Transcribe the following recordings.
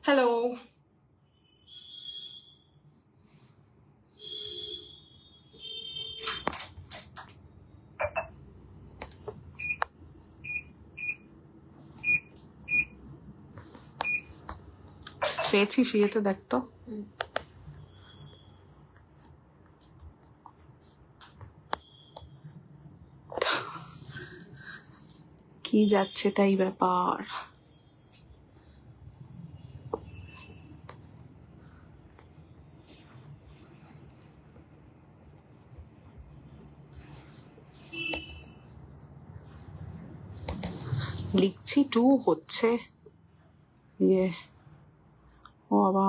Hello. পেয়েছিস ইয়েতে দেখ তো কি যাচ্ছে তাই ব্যাপার। লিখছি টু হচ্ছে ইয়ে ও বাবা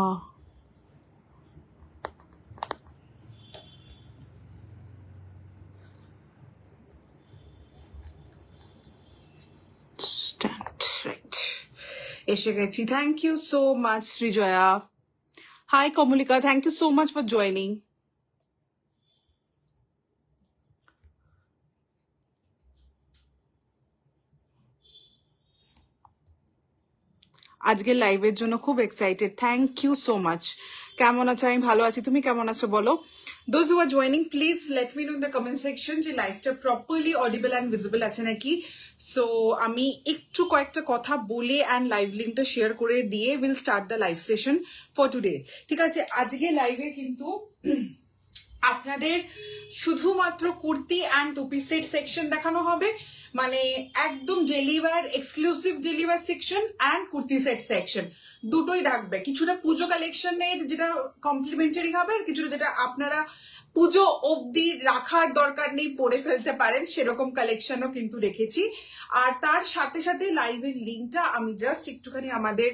রাইট এসে গেছি। Thank you so much Srijaya. Hi Kamalika, thank you so much for joining. আজকের লাইভের জন্য খুব excited. Thank you so much. কেমন আছো? আমি ভালো আছি, তুমি কেমন আছো বলো। Those who are joining, please let me know in the comment section যে লাইভটা প্রপারলি অডিবল অ্যান্ড ভিজিবল আছে নাকি। সো আমি একটু কয়েকটা কথা বলে অ্যান্ড লাইভ লিঙ্কটা শেয়ার করে দিয়ে will start the live session for today. ঠিক আছে, আজকে লাইভে কিন্তু আপনাদের শুধুমাত্র কুর্তি অ্যান্ড টুপি সেট সেকশন দেখানো হবে, মানে একদম deliver exclusive deliver section and kurti set section দুটোই থাকবে। কিছুটা পুজো কালেকশনের যেটা কমপ্লিমেন্টারি হবে, আর কিছুটা যেটা আপনারা পুজো অবধি রাখার দরকার নেই পরে ফেলতে পারেন সেরকম কালেকশনও কিন্তু রেখেছি। আর তার সাথে সাথে লাইভের লিঙ্কটা আমি জাস্ট একটুখানি আমাদের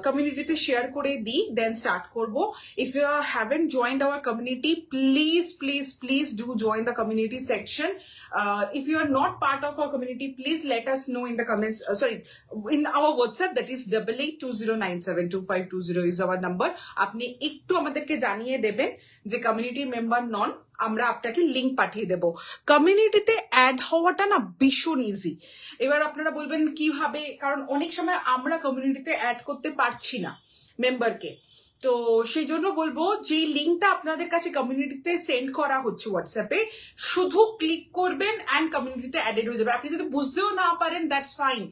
কমিউনিটিতে শেয়ার করে দিই, দেন স্টার্ট করব। If you haven't joined our community, please please please do join the community section. If you are not part of our community, please let us know in the comments, in our WhatsApp, that is 8820972520 is our number. আপনি একটু আমাদেরকে জানিয়ে দেবেন যে community member নন, আমরা আপনাকে link পাঠিয়ে দেব। কমিউনিটিতে অ্যাড হওয়াটা না ভীষণ ইজি। এবার আপনারা বলবেন কিভাবে, কারণ অনেক সময় আমরা কমিউনিটিতে অ্যাড করতে পারছি না মেম্বারকে, তো সেই জন্য বলবো যে লিঙ্কটা আপনাদের কাছে কমিউনিটিতে সেন্ড করা হচ্ছে হোয়াটসঅ্যাপে, শুধু ক্লিক করবেন অ্যান্ড কমিউনিটিতে অ্যাডেড হয়ে যাবে। আপনি যদি বুঝতেও না পারেন দ্যাটস ফাইন,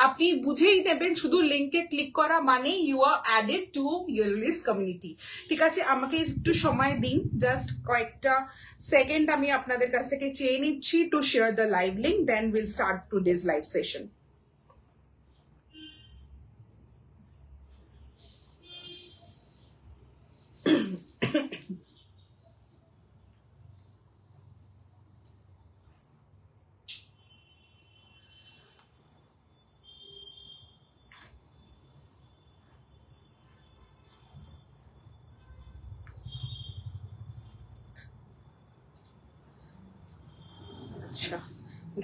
আপনি বুঝেই নেবেন শুধু লিঙ্কে ক্লিক করা মানে ইউ আর অ্যাডেড টু ইয়ারলিস কমিউনিটি। ঠিক আছে, আমাকে একটু সময় দিন, জাস্ট কয়েকটা সেকেন্ড আমি আপনাদের কাছ থেকে চেয়ে নিচ্ছি to share the live link, then will start today's live session.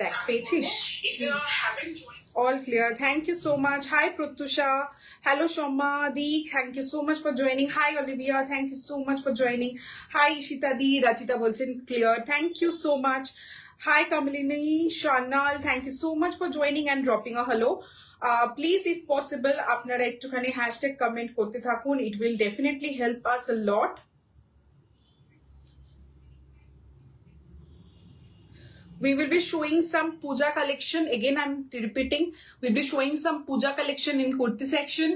দেখ পেয়েছিস? All clear. Thank you so much. Hi Pratusha. Hello Shoma Di. Thank you so much for joining. Hi Olivia. Thank you so much for joining. Hi Ishita Di. Rachita Bolchin. Clear. Thank you so much. Hi Kamalini. Shanal. Thank you so much for joining and dropping a hello. Please, if possible, apnara ektukhani hashtag comment korte thakun. It will definitely help us a lot. We will be showing some puja collection. Again, I'm repeating, we'll be showing some puja collection in kurti section,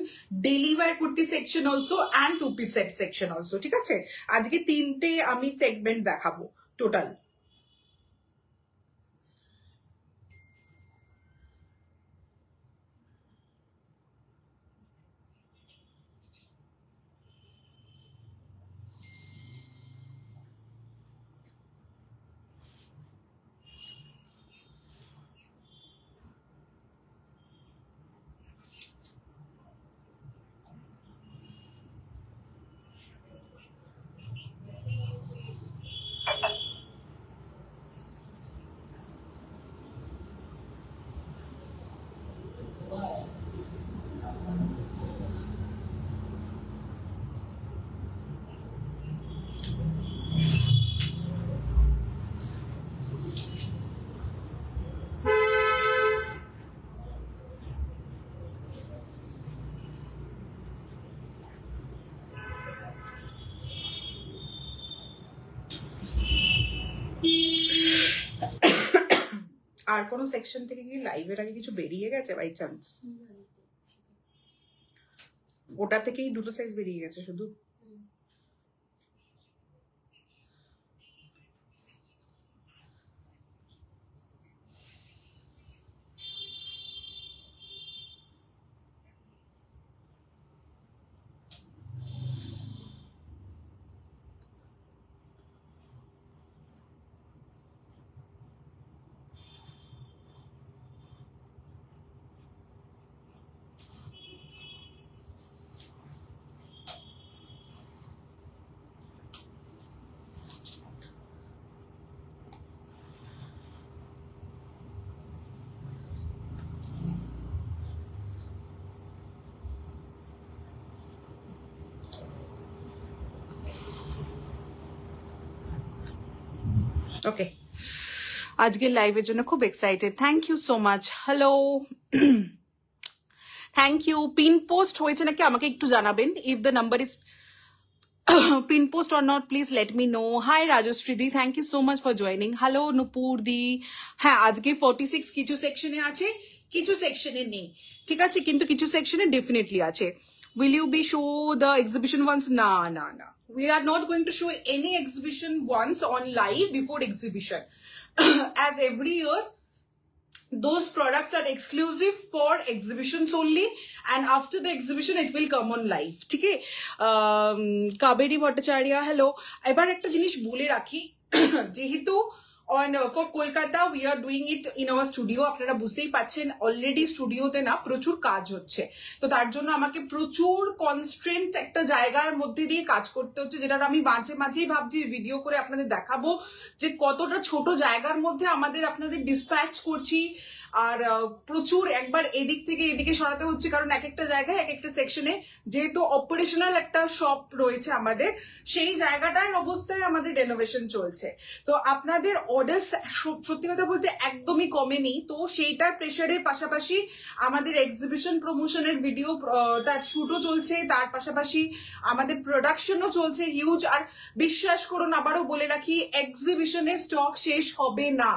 daily wear kurti section also, and two-piece set section also. ঠিক আছে, আজকে তিনটে আমি segment দেখাবো total. আর কোনো section থেকে কি লাইভের আগে কিছু বেরিয়ে গেছে বাই চান্স? ওটা থেকেই দুটো সাইজ বেরিয়ে গেছে শুধু? ওকে, আজকের লাইভের জন্য খুব excited. Thank you so much. Hello, thank you. Pin post হয়েছে নাকি আমাকে একটু জানাবেন। If the number is pin post or not, please let me know. Hi Rajashree di, thank you so much for joining. Hello Nupur di. হ্যাঁ, আজকে 46 কিছু সেকশনে আছে, কিছু সেকশনে নেই, ঠিক আছে, কিন্তু কিছু সেকশনে ডেফিনেটলি আছে। Will you be show the exhibition once? না না না, we are not going to show any exhibition once on live before exhibition. As every year those products are exclusive for exhibitions only, and after the exhibition it will come on live. ঠিক আছে, Kaveri Bhattacharya, hello. এবার একটা জিনিস বলে রাখি, যেহেতু on for Kolkata we are doing it in our studio, আপনারা বুঝতেই পাচ্ছেন অলরেডি স্টুডিওতে না প্রচুর কাজ হচ্ছে, তো তার জন্য আমাকে প্রচুর কনস্ট্রেন্ট একটা জায়গার মধ্যে দিয়ে কাজ করতে হচ্ছে, যেটা আমি মাঝে মাঝেই ভাবছি ভিডিও করে আপনাদের দেখাবো যে কতটা ছোট জায়গার মধ্যে আমাদের আপনাদের ডিসপ্যাচ করছি, আর প্রচুর একবার এদিক থেকে এদিকে সরাতে হচ্ছে, কারণ এক একটা জায়গায় এক একটা সেকশনে যেহেতু অপারেশনাল একটা শপ রয়েছে আমাদের, সেই জায়গাটার অবস্থায় আমাদের রেনোভেশন চলছে, তো আপনাদের অর্ডার সত্যি কথা বলতে একদমই কমেনি, তো সেইটার প্রেশারের পাশাপাশি আমাদের এক্সিবিশন প্রমোশনের ভিডিও তার শুটও চলছে, তার পাশাপাশি আমাদের প্রোডাকশনও চলছে হিউজ। আর বিশ্বাস করুন, আবারও বলে রাখি, এক্সিবিশনের স্টক শেষ হবে না।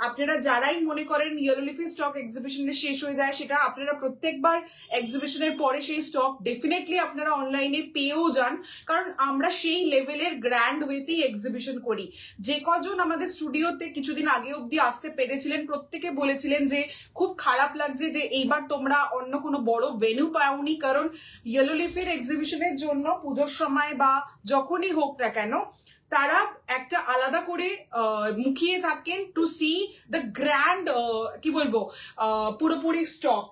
আপনারা যারাই মনে করেন ইয়েলো লিফি স্টক এক্সিবিশনে শেষ হয়ে যায়, সেটা আপনারা প্রত্যেকবার এক্সিবিশনের পরে সেই স্টক ডেফিনেটলি আপনারা অনলাইনে পেয়েও যান, কারণ আমরা সেই লেভেলের গ্র্যান্ড ওয়েতেই এক্সিবিশন করি। যে কজন আমাদের স্টুডিওতে কিছুদিন আগে অব্দি আসতে পেরেছিলেন, প্রত্যেকে বলেছিলেন যে খুব খারাপ লাগছে যে এইবার তোমরা অন্য কোনো বড় ভেন্যু পাওনি, কারণ ইয়েলো লিফের এক্সিবিশনের জন্য পুজোর সময় বা যখনই হোক না কেন তারা একটা আলাদা করে মুখিয়ে থাকেন টু সি দ্য গ্র্যান্ড, কি বলবো, পুরোপুরি স্টক।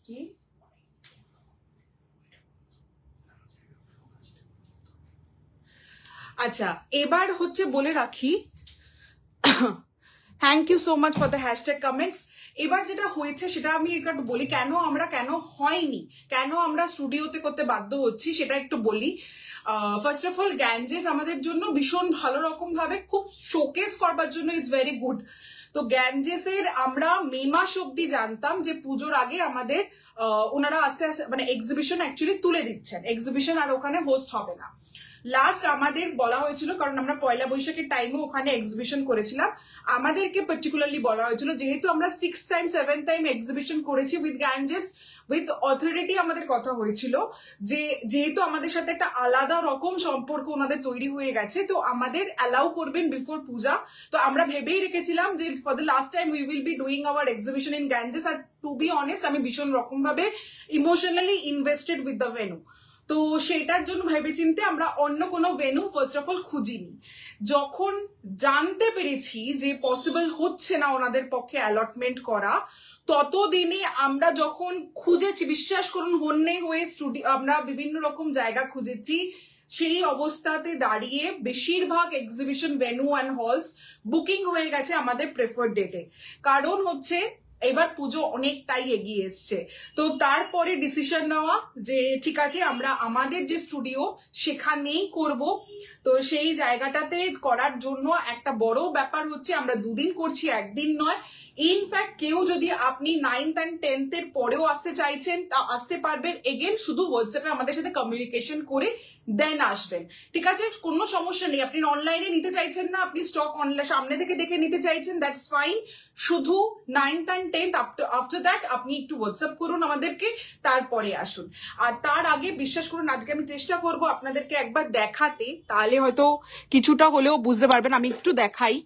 কি আচ্ছা, এবার হচ্ছে বলে রাখি, thank you so much for the hashtag comments. এবার যেটা হয়েছে সেটা আমি একটু বলি, কেন হয়নি, কেন আমরা স্টুডিওতে করতে বাধ্য হচ্ছি সেটা একটু বলি। ফার্স্ট অফ অল, গ্যাঞ্জেস আমাদের জন্য ভীষণ ভালো রকম ভাবে খুব শোকেস করবার জন্য ইজ ভেরি গুড। তো গ্যাঞ্জেসের আমরা মে মাস অব্দি জানতাম যে পুজোর আগে আমাদের ওনারা আস্তে আস্তে মানে এক্সিবিশন অ্যাকচুয়ালি তুলে দিচ্ছেন, এক্সিবিশন আর ওখানে হোস্ট হবে না। লাস্ট আমাদের বলা হয়েছিল, কারণ আমরা পয়লা বৈশাখের টাইমে ওখানে এক্সিবিশন করেছিলাম, আমাদেরকে পার্টিকুলারলি বলা হয়েছিল যেহেতু আমরা 6 টাইম 7 টাইম এক্সিবিশন করেছি উইথ গ্যাঞ্জেস, উইথ অথরিটি আমাদের কথা হয়েছিল যে যেহেতু আমাদের সাথে একটা আলাদা রকম সম্পর্ক ওনাদের তৈরি হয়ে গেছে, তো আমাদের অ্যালাউ করবেন বিফোর পূজা। তো আমরা ভেবেই রেখেছিলাম যে for the last time we will be doing our exhibition in Ganges. আর টু বি অনেস্ট, আমি ভীষণ রকম ভাবে emotionally invested with the venue, তো সেটার জন্য ভেবেচিন্তে আমরা অন্য কোনো ভেন্যু ফার্স্ট অফ অল খুঁজিনি। যখন জানতে পেরেছি যে পসিবল হচ্ছে না ওনাদের পক্ষে অ্যালটমেন্ট করা, ততদিনে আমরা যখন খুঁজেছি, বিশ্বাস করুন হন্যে হয়ে স্টুডিও আমরা বিভিন্ন রকম জায়গা খুঁজেছি, সেই অবস্থাতে দাঁড়িয়ে বেশিরভাগ exhibition venue and halls booking হয়ে গেছে আমাদের প্রেফার্ড ডেটে। কারণ হচ্ছে এবার পুজো অনেকটাই এগিয়ে এসছে, তো তারপরে ডিসিশন নেওয়া যে ঠিক আছে আমরা আমাদের যে স্টুডিও সেখানেই করব। তো সেই জায়গাটাতে করার জন্য একটা বড় ব্যাপার হচ্ছে আমরা 2 দিন করছি, 1 দিন নয়। ইনফ্যাক্ট কেউ যদি আপনি 9th and 10th এর পরেও আসতে চাইছেন তা আসতে পারবেন, এগেন শুধু হোয়াটসঅ্যাপে আমাদের সাথে কমিউনিকেশন করে দেন আসবেন, ঠিক আছে? কোনো সমস্যা নেই। আপনি অনলাইনে নিতে চাইছেন না, আপনি স্টক অনলাইন সামনে থেকে দেখে নিতে চাইছেন, দ্যাটস ফাইন। শুধু 9th and 10th after that আপনি একটু হোয়াটসঅ্যাপ করুন আমাদেরকে, তারপরে আসুন। আর তার আগে বিশ্বাস করুন আজকে আমি চেষ্টা করব আপনাদেরকে একবার দেখাতে, তাহলে হয়তো কিছুটা হলেও বুঝতে পারবেন। আমি একটু দেখাই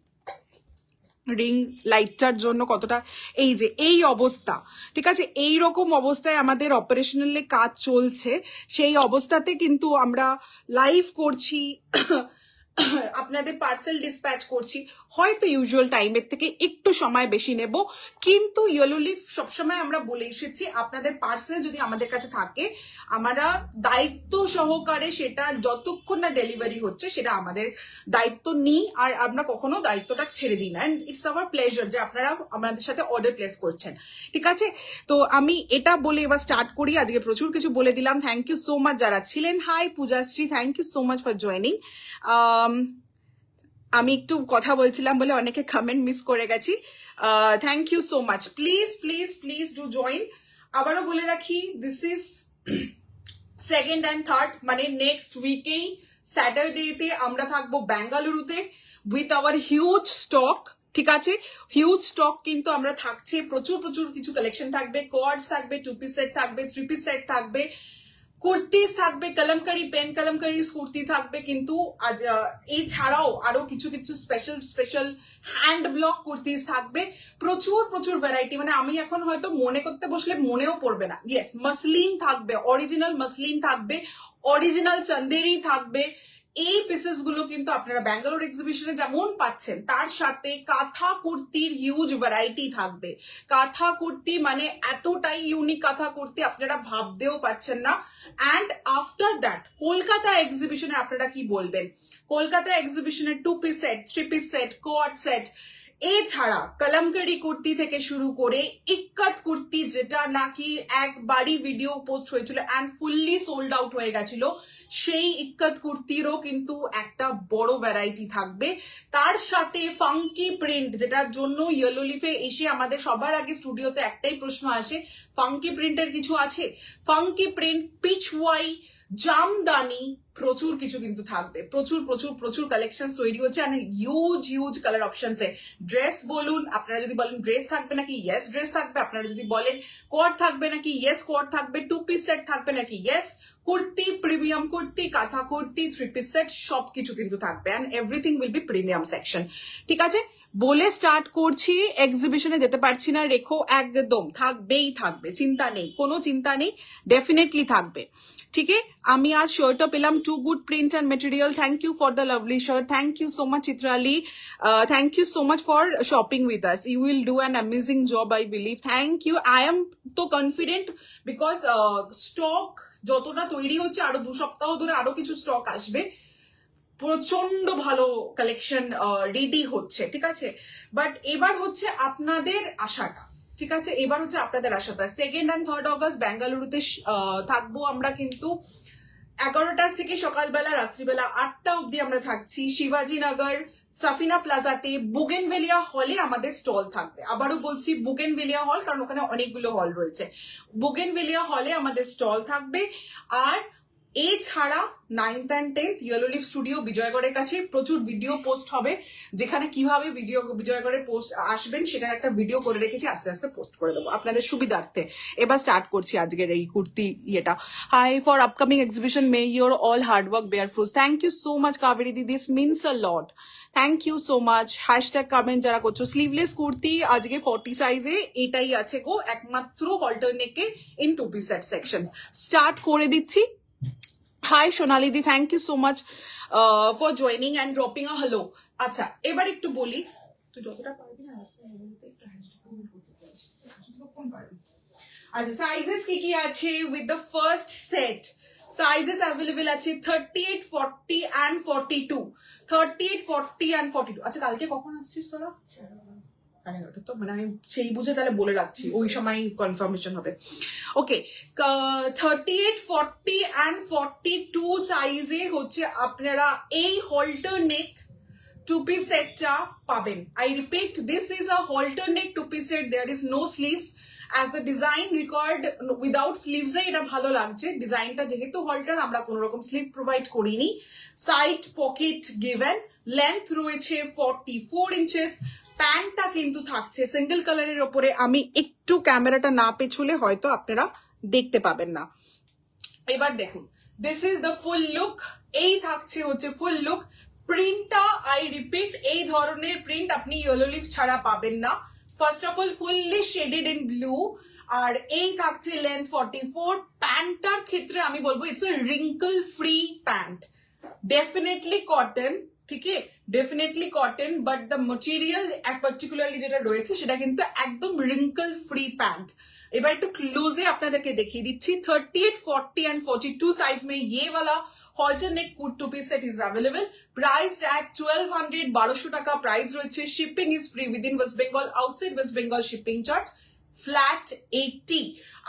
রিং লাইটটার জন্য কতটা, এই যে এই অবস্থা, ঠিক আছে? এই রকম অবস্থায় আমাদের অপারেশনালি কাজ চলছে, সেই অবস্থাতে কিন্তু আমরা লাইভ করছি, আপনাদের পার্সেল ডিসপ্যাচ করছি, হয়তো ইউজুয়াল টাইমের থেকে একটু সময় বেশি নেব, কিন্তু ইয়েলো লিফ সবসময় আমরা বলে এসেছি আপনাদের পার্সেল যদি আমাদের কাছে থাকে আমরা দায়িত্ব সহকারে সেটা যতক্ষণ না ডেলিভারি হচ্ছে সেটা আমাদের দায়িত্ব নিই, আর আমরা কখনো দায়িত্বটা ছেড়ে দিই না। অ্যান্ড ইটস আওয়ার প্লেজার যে আপনারা আমাদের সাথে অর্ডার প্লেস করছেন, ঠিক আছে? তো আমি এটা বলে এবার স্টার্ট করি। আজকে প্রচুর কিছু বলে দিলাম। থ্যাংক ইউ সো মাচ যারা ছিলেন। Hi Pujashree, thank you so much for joining. আমি একটু কথা বলছিলাম বলে অনেকে কমেন্ট মিস করে গেছি। Thank you so much. Please please please do join. আবারও বলে রাখি, this is 2nd and 3rd, মানে নেক্সট উইকেই স্যাটারডেতে আমরা থাকবো বেঙ্গালুরুতে উইথ আওয়ার হিউজ স্টক, ঠিক আছে? হিউজ স্টক কিন্তু আমরা থাকছে, প্রচুর প্রচুর কিছু কালেকশন থাকবে, কর্ডস থাকবে, 2 পিস সেট থাকবে, 3 পিস সেট থাকবে, কুর্তিস থাকবে, কলমকারি পেন কলমকারি কুর্তি থাকবে, কিন্তু আজ এছাড়াও আরো কিছু কিছু special special hand block kurtis থাকবে, প্রচুর প্রচুর ভ্যারাইটি। মানে আমি এখন হয়তো মনে করতে বসলে মনেও পড়বে না। ইয়েস, মাসলিন থাকবে, অরিজিনাল মাসলিন থাকবে, অরিজিনাল চন্দেরি থাকবে। এই পিসেস গুলো কিন্তু আপনারা ব্যাঙ্গালোর এক্সিবিশনে যেমন পাচ্ছেন, তার সাথে কাঁথা কুর্তির হিউজ ভ্যারাইটি থাকবে। কাঁথা কুর্তি মানে এতটাই ইউনিক কাঁথা কুর্তি আপনারা ভাবতেও পাচ্ছেন না। অ্যান্ড আফটার দ্যাট কলকাতা এক্সিবিশনে আপনারা কি বলবেন? কলকাতা এক্সিবিশনে 2 piece set, 3 piece set, quad set, এছাড়া কলমকারি কুর্তি থেকে শুরু করে ইক্কত কুর্তি, যেটা নাকি একবারই ভিডিও পোস্ট হয়েছিল অ্যান্ড ফুললি সোল্ড আউট হয়ে গেছিল, সেই ইক্কত কুর্তিরও কিন্তু একটা বড় ভ্যারাইটি থাকবে। তার সাথে ফাঙ্কি প্রিন্ট, যেটার জন্য ইয়েলো লিফে এসে আমাদের সবার আগে স্টুডিওতে একটাই প্রশ্ন আসে, ফাঙ্কি প্রিন্টের কিছু আছে? ফাঙ্কি প্রিন্ট, পিচওয়াই, জামদানি, প্রচুর কিছু কিন্তু থাকবে। প্রচুর প্রচুর প্রচুর কালেকশন তৈরি হচ্ছে, আর হিউজ হিউজ কালার অপশনস এ। ড্রেস বলুন, আপনারা যদি বলেন ড্রেস থাকবে নাকি, ইয়েস ড্রেস থাকবে। আপনারা যদি বলেন কোয়াড থাকবে নাকি, ইয়েস কোয়াড থাকবে। 2 পিস সেট থাকবে নাকি, ইয়েস। কুর্তি, প্রিমিয়াম কুর্তি, কাঁথা কুর্তি, 3 পিস সেট, সবকিছু কিন্তু থাকবে। And everything will be premium section, ঠিক আছে? বলে স্টার্ট করছি, এক্সিবিশনে যেতে পারছি না রেখো, একদম থাকবেই থাকবে, চিন্তা নেই, কোনো চিন্তা নেই, ডেফিনেটলি থাকবে, ঠিক আছে? আমি আজ শার্টও পেলাম, 2 good print and material. Thank you for the lovely shirt, thank you so much Chitrali, thank you so much for shopping with us, you will do an amazing job I believe. Thank you. I am তো confident because stock যতটা তৈরি হচ্ছে, আরো 2 সপ্তাহ ধরে আরো কিছু stock আসবে, প্রচন্ড ভালো কালেকশন রেডি হচ্ছে, ঠিক আছে? বাট এবার হচ্ছে আপনাদের আশাটা, ঠিক আছে? এবার হচ্ছে আপনাদের আশাটা 2nd and 3rd অগস্ট বেঙ্গালুরুতে থাকবো আমরা, কিন্তু 11টা থেকে সকালবেলা রাত্রিবেলা 8টা অব্দি আমরা থাকছি শিবাজি নগর সাফিনা প্লাজাতে, বুগেনভেলিয়া হলে আমাদের স্টল থাকবে। আবারও বলছি বুগেনভেলিয়া হল, কারণ ওখানে অনেকগুলো হল রয়েছে। বুগেনভেলিয়া হলে আমাদের স্টল থাকবে। আর এছাড়া 9th and 10th Yellow Leaf studio বিজয়গড়ের কাছে প্রচুর ভিডিও পোস্ট হবে, যেখানে কিভাবে বিজয়গড়ের পোস্ট আসবেন সেটার একটা ভিডিও করে রেখেছি, আস্তে আস্তে পোস্ট করে দেবো আপনাদের সুবিধার্থে। এবার স্টার্ট করছি আজকের এই কুর্তি ইয়েটা। Hi for upcoming exhibition, may your all hard work bear fruits. Thank you so much Kaberi di, this means a lot. Thank you so much. Hashtag comment যারা করছো। স্লিভলেস কুর্তি আজকে 40 সাইজে এটাই আছে গো, একমাত্র হল্টার নেকে in 2 piece set section. Start করে দিচ্ছি। Hi Sonali di, thank you so much for joining and dropping a hello. আচ্ছা এবার একটু বলি, তুই যতটা পারবি না আচ্ছা সাইজেস কি কি আছে with the first set. Sizes available আছে 38, 40 and 42। 38, 40 and 42। আচ্ছা কালকে কখন আসছিস তোরা? তো মানে আমি সেই বুঝে তাহলে বলে রাখছি, ওই সময় কনফার্মেশন হবে। ওকে, 38, 40 and 42 সাইজে হচ্ছে আপনারা এই হল্টার নেক 2 piece সেটটা পাবেন। I repeat, this is a halter neck 2 piece set. There is no sleeves as the design required without স্লিভসে এটা ভালো লাগছে। ডিজাইনটা যেহেতু হলটার, আমরা কোনো রকম স্লিভ প্রোভাইড করিনি। সাইড পকেট গিভেন, লেন্থ রয়েছে 44 ইঞ্চেস। প্যান্টটা কিন্তু থাকছে সিঙ্গেল কালারের ওপরে। আমি একটু ক্যামেরাটা না পেছলে হয়তো আপনারা দেখতে পাবেন না। এবার দেখুন, this is the full look. এই থাকছে হচ্ছে ফুল লুক। প্রিন্টটা আই রিপিট, এই ধরনের প্রিন্ট আপনি ইয়েলো লিফ ছাড়া পাবেন না। First of all fully shaded in blue, আর এই থাকছে লেন্থ 44। প্যান্টটার ক্ষেত্রে আমি বলবো it's a wrinkle free pant, definitely cotton, ঠিক আছে, definitely cotton, but the material particularly যেটা রয়েছে সেটা কিন্তু একদম রিঙ্কল ফ্রি প্যান্ট। এবার একটু ক্লোজে আপনাদেরকে দেখিয়ে দিচ্ছি। 38, 40 and 42 साइज में ये वाला halter neck two piece set is available, priced at 1200, 1200 টাকা প্রাইস রয়েছে। Shipping is free within West Bengal, outside West Bengal shipping charge flat 80।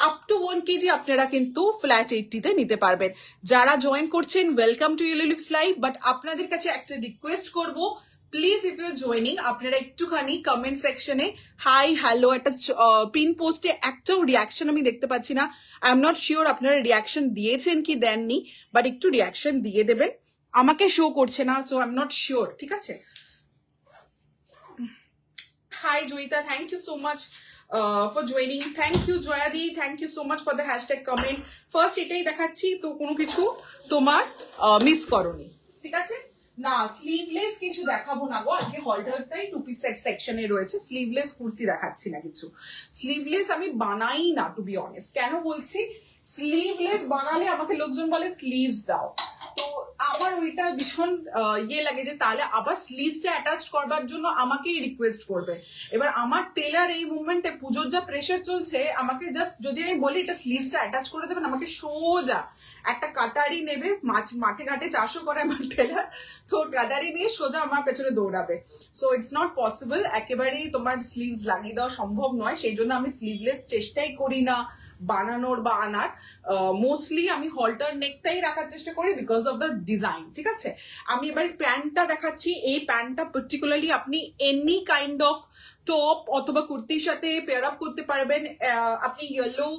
Up to 1 KG আপনারা কিন্তু ফ্ল্যাট 80 তে নিতে পারবেন। যারা জয়েন করছেন welcome to yellow leaves live, but আপনাদের কাছে একটা রিকোয়েস্ট করব, প্লিজ ইফ ইউ জয়নিং আপনারা একটুখানি কমেন্ট সেকশনে হাই হ্যালো একটা পিন পোস্টে একটাও রিয়াকশন আমি দেখতে পাচ্ছি না। আই এম নট শিওর আপনারা রিয়াকশন দিয়েছেন কি দেননি, বাট একটু রিয়াকশন দিয়ে দেবেন। আমাকে শো করছে না, so I am not sure, ঠিক আছে। Hi Joyita, thank you so much for joining. Thank you Joyadi, thank you so much for the hashtag comment. First এটাই দেখাচ্ছি, তো কোনো কিছু তোমার মিস করনি, ঠিক আছে না। স্লিভলেস কিছু দেখাবো না গো আজকে, হলটারটাই টু পিস সেট সেকশনে রয়েছে। স্লিভলেস কুর্তি দেখাচ্ছি না কিছু। স্লিভলেস আমি বানাই না, টু বি অনেস্ট। কেন বলছি, স্লিভলেস বানালে আমাকে লোকজন বলে স্লিভস দাও, তো আমার ওইটা ভীষণ ইয়ে লাগে যে তাহলে আবার স্লিভসটা অ্যাটাচ করবার জন্য আমাকেই রিকোয়েস্ট করবে। এবার আমার টেলার এই মুভমেন্টে পুজোর যা প্রেশার চলছে, আমাকে জাস্ট যদি আমি বলি এটা স্লিভসটা অ্যাটাচ করে দেবেন, আমাকে সোজা একটা কাটারি নেবে, মাঠে ঘাটে চাষও করে আমার টেলার, তো কাটারি নিয়ে সোজা আমার পেছনে দৌড়াবে। সো ইটস নট পসিবল, একেবারেই তোমার স্লিভস লাগিয়ে দেওয়া সম্ভব নয়। সেই জন্য আমি স্লিভলেস চেষ্টাই করি না বানানোর বা আনার। মোস্টলি আমি হলটার নেকটাই রাখার চেষ্টা করি বিকজ অফ দ্য ডিজাইন, ঠিক আছে। আমি এবার প্যান্টটা দেখাচ্ছি। এই প্যান্টটা পার্টিকুলারলি আপনি এনি কাইন্ড অফ টপ অথবা কুর্তির সাথে পেয়ার আপ করতে পারবেন। আপনি ইয়েলো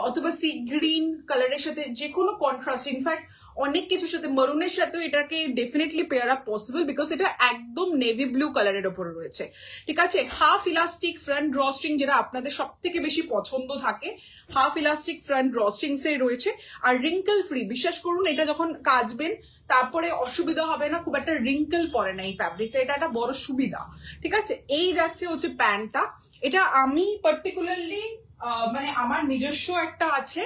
অথবা সি গ্রিন কালারের সাথে যে কোনো কন্ট্রাস্ট, ইনফ্যাক্ট অনেক কিছুর সাথে, মরুনের সাথেও এটাকে definitely pair up possible because এটা একদম নেভি ব্লু কালারের ওপরে রয়েছে, ঠিক আছে। হাফ ইলাস্টিক ফ্রন্ট ড্রস্ট্রিং, যেটা আপনাদের সব থেকে বেশি পছন্দ থাকে, হাফ ইলাস্টিক ফ্রন্ট ড্রস্ট্রিংস এ রয়েছে। আর রিঙ্কল ফ্রি, বিশ্বাস করুন এটা যখন কাচবেন তারপরে অসুবিধা হবে না, খুব একটা রিঙ্কল পড়ে না এই ফ্যাব্রিকটা, এটা একটা বড় সুবিধা, ঠিক আছে। এই যাচ্ছে হচ্ছে প্যান্টটা। এটা আমি পার্টিকুলারলি মানে আমার নিজস্ব একটা আছে,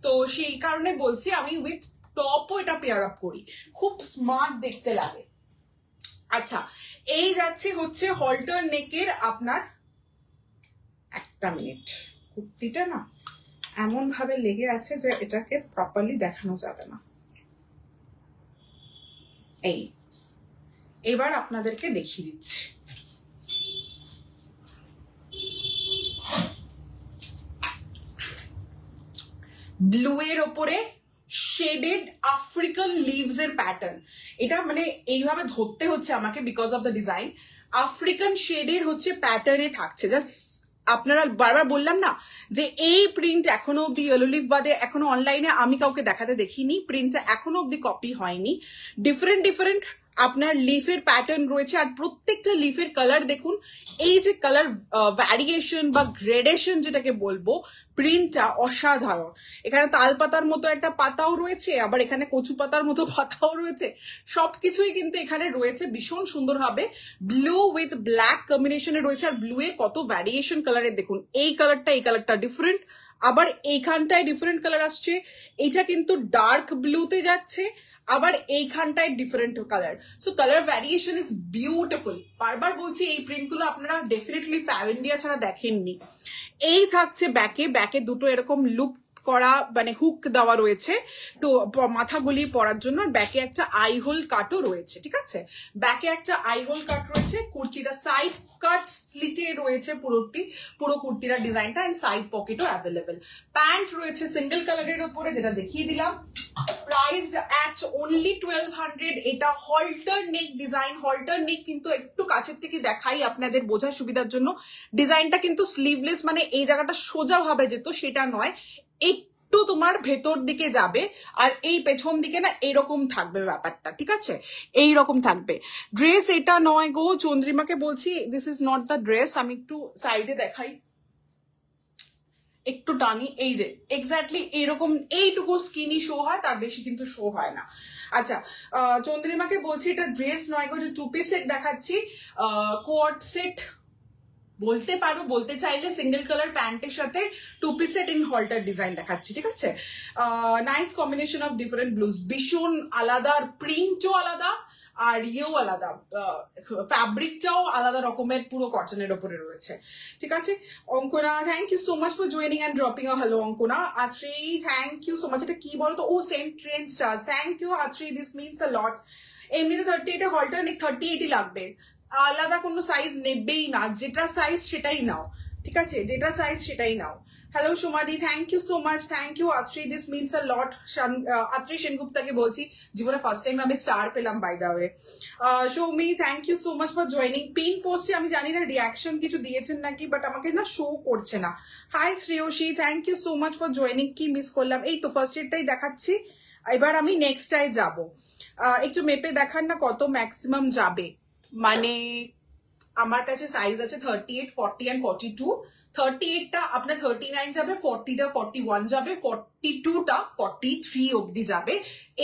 তো সেই কারণে বলছি আমি উইথ টপও এটা পেয়ার আপ করি, খুব স্মার্ট দেখতে লাগে। আচ্ছা, এই যাচ্ছে হচ্ছে হলটার নেকের আপনার, একটা মিনিট, কুর্তিটা না এমন ভাবে লেগে আছে যে এটাকে প্রপারলি দেখানো যাবে না। এই এবার আপনাদেরকে দেখিয়ে দিচ্ছি। ব্লু এর ওপরে শেডেড আফ্রিকান লিভস এর প্যাটার্ন। এটা মানে এইভাবে ধরতে হচ্ছে আমাকে because of the design. African শেডের হচ্ছে প্যাটার্নে থাকছে। জাস্ট আপনারা বারবার বললাম না যে এই প্রিন্ট এখনো অব্দি ইয়েলো লিফ বাদে এখনো অনলাইনে আমি কাউকে দেখাতে দেখিনি, প্রিন্টটা এখনো অব্দি কপি হয়নি। ডিফারেন্ট ডিফারেন্ট আপনার লিফের প্যাটার্ন রয়েছে, আর প্রত্যেকটা লিফের কালার দেখুন। এই যে কালার ভ্যারিয়েশন বা গ্রেডেশন যেটাকে বলবো, প্রিন্টটা অসাধারণ। এখানে তাল পাতার মতো একটা পাতাও রয়েছে, আবার এখানে কচু পাতার মতো পাতাও রয়েছে, সবকিছুই কিন্তু এখানে রয়েছে ভীষণ সুন্দরভাবে। ব্লু উইথ ব্ল্যাক কম্বিনেশনে রয়েছে, আর ব্লু এর কত ভ্যারিয়েশন কালারের দেখুন। এই কালারটা ডিফারেন্ট, আবার এইখানটায় ডিফারেন্ট কালার আসছে। এটা কিন্তু ডার্ক ব্লুতে যাচ্ছে, আবার এইখানটায় different colour. So colour variation is beautiful. বারবার বলছি এই প্রিন্টগুলো আপনারা ডেফিনেটলি ফ্যাব ইন্ডিয়া ছাড়া দেখেননি। এই থাকছে ব্যাকে দুটো এরকম লুপ করা মানে হুক দেওয়া রয়েছে তো মাথা গলিয়ে পরার জন্য। ব্যাকে একটা আই হোল কাটও রয়েছে, ঠিক আছে। ব্যাকে একটা আই হোল কাট রয়েছে। কুর্তিটা সাইড কাট স্লিটে রয়েছে পুরো কুর্তিটার ডিজাইনটা, এন্ড সাইড পকেটও অ্যাভেলেবেল। প্যান্ট রয়েছে সিঙ্গেল কালারের উপরে, যেটা দেখিয়ে দিলাম। Priced at only 1200। এটা হল্টার নেক ডিজাইন। হল্টার নেক কিন্তু একটু কাছের থেকে দেখাই আপনাদের বোঝার সুবিধার জন্য। ডিজাইনটা কিন্তু স্লিভলেস, মানে এই জায়গাটা সোজা ভাবে যেত সেটা নয়, একটু তোমার ভেতর দিকে যাবে, আর এই পেছন দিকে না এরকম থাকবে ব্যাপারটা, ঠিক আছে, এইরকম থাকবে। ড্রেস এটা নয় গো, চন্দ্রিমাকে বলছি this is not the dress. আমি একটু সাইডে দেখাই, একটু টানি, এই যে এক্স্যাক্টলি এরকম, এইটুকু স্কিনি শো হয়, তার বেশি কিন্তু শো হয় না। আচ্ছা, চন্দ্রিমাকে বলছি এটা ড্রেস নয় গো, টু পিস সেট দেখাচ্ছি, কোয়ার্ড সেট বলতে পারো, বলতে চাইলে সিঙ্গেল কালার প্যান্টের সাথে two piece set in halter design দেখাচ্ছি, ঠিক আছে। Nice combination of different blues, ভীষণ আলাদা, প্রিন্টও আলাদা আর ইয়েও আলাদা, ফ্যাব্রিকটাও আলাদা রকমের, পুরো কটনের ওপরে রয়েছে, ঠিক আছে। Ankana, thank you so much for joining and dropping a hello. Ankana, Atri, thank you so much. এটা কি বলতো, ও sent train stars, thank you Atri, this means a lot. এমনিতে 38 হল্টার নেক 38ই লাগবে, আলাদা কোনো সাইজ নেবেই না, যেটা সাইজ সেটাই নাও, ঠিক আছে, যেটা সাইজ সেটাই নাও। Hello Somadi, thank you so much, thank you Atri, this means a lot. Atri সেনগুপ্তাকে বলছি, জীবনে ফার্স্ট টাইম আমি স্টার পেলাম by the way. Soumi, thank you so much for joining. Pin পোস্টে আমি জানি না রিয়াকশন কিছু দিয়েছেন নাকি, বাট আমাকে না শো করছে না। Hi Shreyasi, thank you so much for joining. কি মিস করলাম? এই তো ফার্স্ট এডটাই দেখাচ্ছি, এবার আমি নেক্সটটাই যাব। একটু মেপে দেখান না কত ম্যাক্সিমাম যাবে, মানে আমার কাছে সাইজ আছে 38, 40 and 42। 38টা আপনার 39 যাবে, 40টা 41 যাবে, 42টা 43 অবধি যাবে,